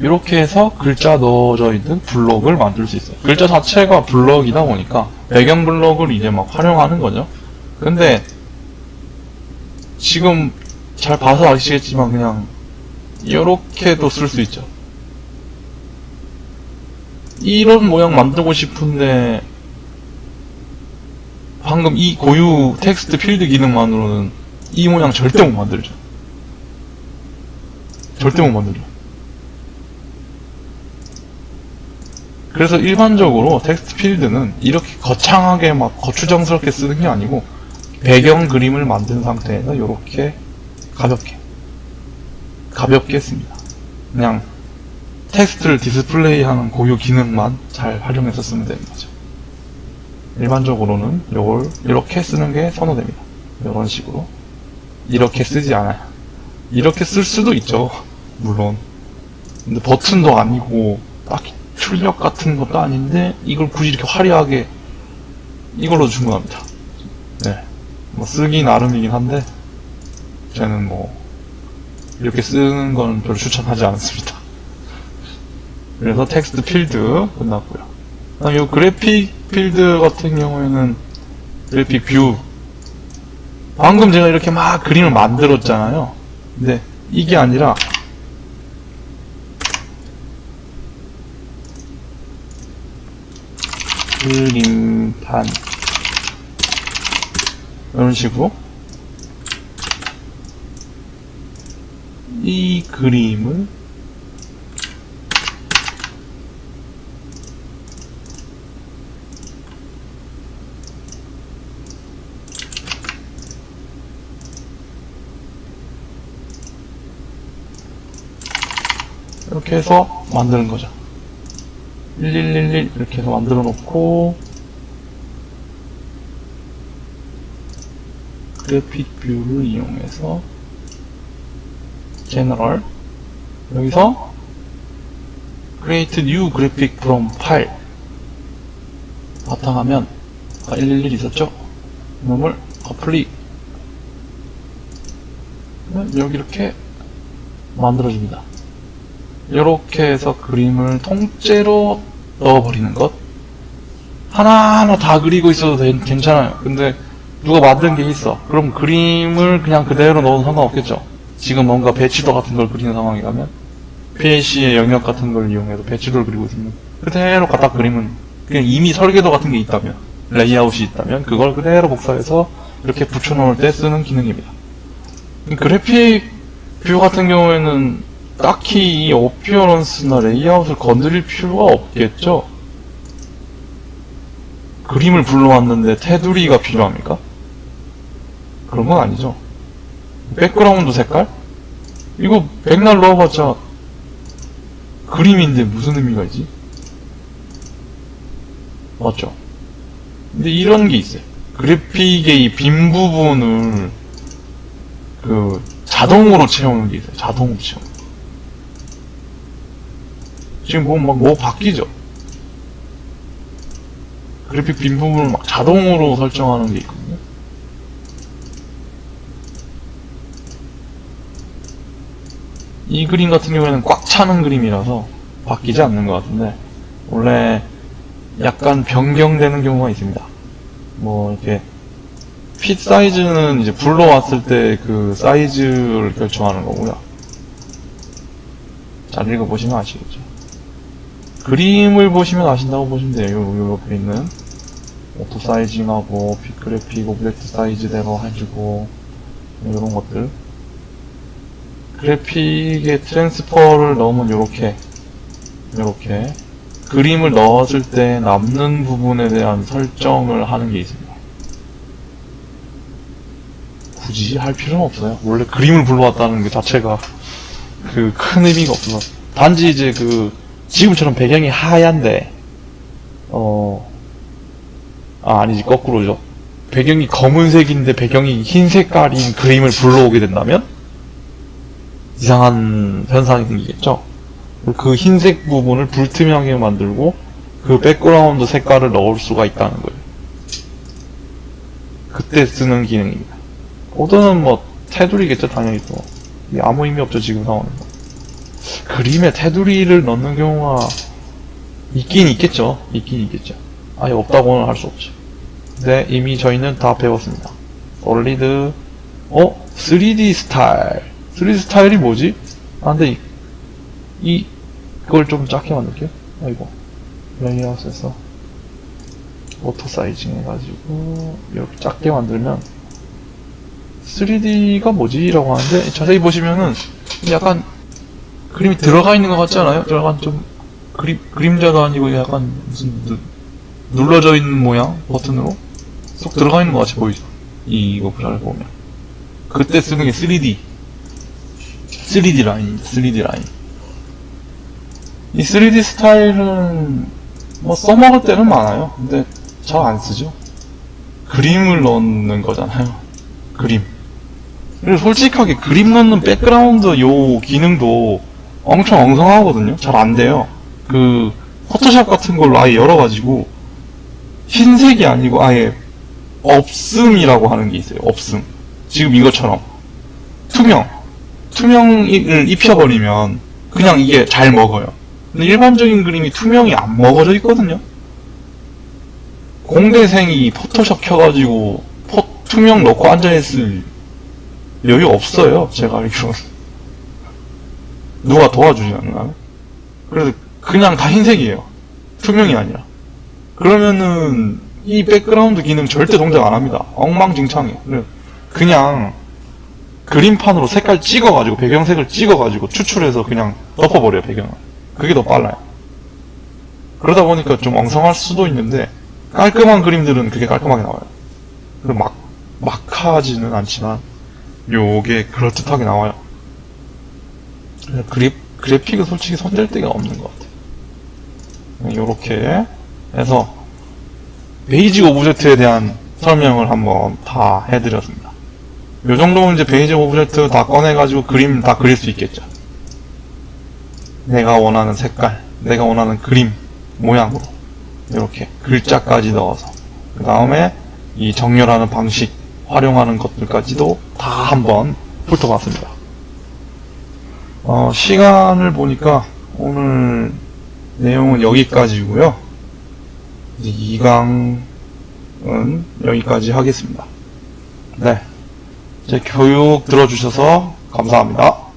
이렇게 해서 글자 넣어져 있는 블록을 만들 수 있어요. 글자 자체가 블록이다 보니까 배경 블록을 이제 막 활용하는 거죠. 근데 지금 잘 봐서 아시겠지만 그냥 이렇게도 쓸 수 있죠. 이런 모양 만들고 싶은데 방금 이 고유 텍스트 필드 기능만으로는 이 모양 절대 못 만들죠. 절대 못 만들죠. 그래서 일반적으로 텍스트 필드는 이렇게 거창하게 막 거추장스럽게 쓰는 게 아니고 배경 그림을 만든 상태에서 이렇게 가볍게 씁니다. 그냥 텍스트를 디스플레이하는 고유 기능만 잘 활용해서 쓰면 되는 거죠. 일반적으로는 이걸 이렇게 쓰는 게 선호됩니다. 이런 식으로. 이렇게 쓰지 않아요. 이렇게 쓸 수도 있죠. 물론. 근데 버튼도 아니고 딱히 출력 같은 것도 아닌데 이걸 굳이 이렇게 화려하게 이걸로 충분합니다. 네. 뭐 쓰기 나름이긴 한데 저는 뭐 이렇게 쓰는 건 별로 추천하지 않습니다. 그래서 텍스트 필드 끝났고요. 그다음 이 그래픽 필드 같은 경우에는 그래픽 뷰. 방금 제가 이렇게 막 그림을 만들었잖아요. 근데 이게 아니라 그림판 이런 식으로 이 그림을 이렇게 해서 만드는 거죠. 1111 이렇게 해서 만들어 놓고 그래픽 뷰를 이용해서 제너럴 여기서 create new graphic from file 바탕화면 111 있었죠? 이놈을 apply 여기 이렇게 만들어줍니다. 이렇게 해서 그림을 통째로 넣어버리는 것. 하나하나 다 그리고 있어도 괜찮아요. 근데 누가 만든 게 있어. 그럼 그림을 그냥 그대로 넣어도 상관없겠죠. 지금 뭔가 배치도 같은 걸 그리는 상황이라면 PLC의 영역 같은 걸 이용해서 배치도를 그리고 있으면 그대로 갖다 그림은 그냥 이미 설계도 같은 게 있다면, 레이아웃이 있다면 그걸 그대로 복사해서 이렇게 붙여놓을 때 쓰는 기능입니다. 그래픽 뷰 같은 경우에는 딱히 이 어피어런스나 레이아웃을 건드릴 필요가 없겠죠. 그림을 불러왔는데 테두리가 필요합니까? 그런 건 아니죠. 백그라운드 색깔? 이거 백날 넣어봤자 그림인데 무슨 의미가 있지? 맞죠? 근데 이런 게 있어요. 그래픽의 이 빈 부분을 자동으로 채우는 게 있어요. 자동으로 채우는. 지금 뭐 바뀌죠? 그래픽 빈 부분을 막 자동으로 설정하는 게 있거든요. 이 그림 같은 경우에는 꽉 차는 그림이라서 바뀌지 않는 것 같은데, 원래 약간 변경되는 경우가 있습니다. 뭐 이렇게 핏 사이즈는 이제 불러왔을 때 그 사이즈를 결정하는 거고요. 잘 읽어보시면 아시겠죠. 그림을 보시면 아신다고 보시면 돼요. 요 옆에 있는 오토 사이징하고 핏 그래픽 오브젝트 사이즈대로 해주고 이런 것들. 그래픽의 트랜스퍼를 넣으면 요렇게 그림을 넣었을 때 남는 부분에 대한 설정을 하는 게 있습니다. 굳이 할 필요는 없어요. 원래 그림을 불러왔다는 그 자체가 큰 의미가 없어서. 단지 이제 지금처럼 배경이 하얀데 아니지, 거꾸로죠. 배경이 검은색인데 배경이 흰 색깔인 그림을 불러오게 된다면 이상한 현상이 생기겠죠. 그 흰색 부분을 불투명하게 만들고 그 백그라운드 색깔을 넣을 수가 있다는 거예요. 그때 쓰는 기능입니다. 코드는 뭐 테두리겠죠, 당연히. 또 아무 의미 없죠, 지금 상황에서. 그림에 테두리를 넣는 경우가 있긴 있겠죠. 아예 없다고는 할 수 없죠. 근데 이미 저희는 다 배웠습니다. 솔리드 3D 스타일. 3D 스타일이 뭐지? 근데 이걸 좀 작게 만들게요. 아이고, 레이아웃에서 오토 사이징 해가지고 이렇게 작게 만들면 3D가 뭐지? 라고 하는데, 자세히 보시면은 약간 그림이 들어가 있는 것 같지 않아요? 약간 좀 그림자도 아니고 약간 무슨 눌러져 있는 모양 버튼으로 쏙 들어가 있는 것 같이 보이죠? 이거 잘 보면 그때 쓰는 게 3D 라인. 이 3D 스타일은 뭐 써먹을 때는 많아요. 근데 잘 안 쓰죠. 그림을 넣는 거잖아요. 그림. 그리고 솔직하게 그림 넣는 백그라운드 요 기능도 엄청 엉성하거든요. 잘 안 돼요. 포토샵 같은 걸로 아예 열어가지고 흰색이 아니고 아예 없음이라고 하는 게 있어요. 없음. 지금 이것처럼 투명을 입혀버리면 그냥 이게 잘 먹어요. 근데 일반적인 그림이 투명이 안 먹어져 있거든요. 공대생이 포토샵 켜가지고 투명 넣고 앉아있을 여유 없어요. 제가 알기로는. 누가 도와주지 않나요? 그래서 그냥 다 흰색이에요. 투명이 아니라. 그러면은 이 백그라운드 기능 절대 동작 안 합니다. 엉망진창이에요. 그냥 그림판으로 색깔 찍어가지고 배경색을 찍어가지고 추출해서 그냥 덮어버려요, 배경을. 그게 더 빨라요. 그러다 보니까 좀 엉성할 수도 있는데 깔끔한 그림들은 그게 깔끔하게 나와요. 막 하지는 않지만 요게 그럴듯하게 나와요. 그래픽은 솔직히 손댈 데가 없는 것 같아요. 요렇게 해서 베이직 오브젝트에 대한 설명을 한번 다 해드렸습니다. 요 정도면 이제 베이직 오브젝트 다 꺼내가지고 그림 다 그릴 수 있겠죠. 내가 원하는 색깔, 내가 원하는 그림 모양으로 이렇게 글자까지 넣어서 그 다음에 이 정렬하는 방식, 활용하는 것들까지도 다 한번 훑어봤습니다. 시간을 보니까 오늘 내용은 여기까지고요. 이제 2강은 여기까지 하겠습니다. 네. 제 교육 들어주셔서 감사합니다.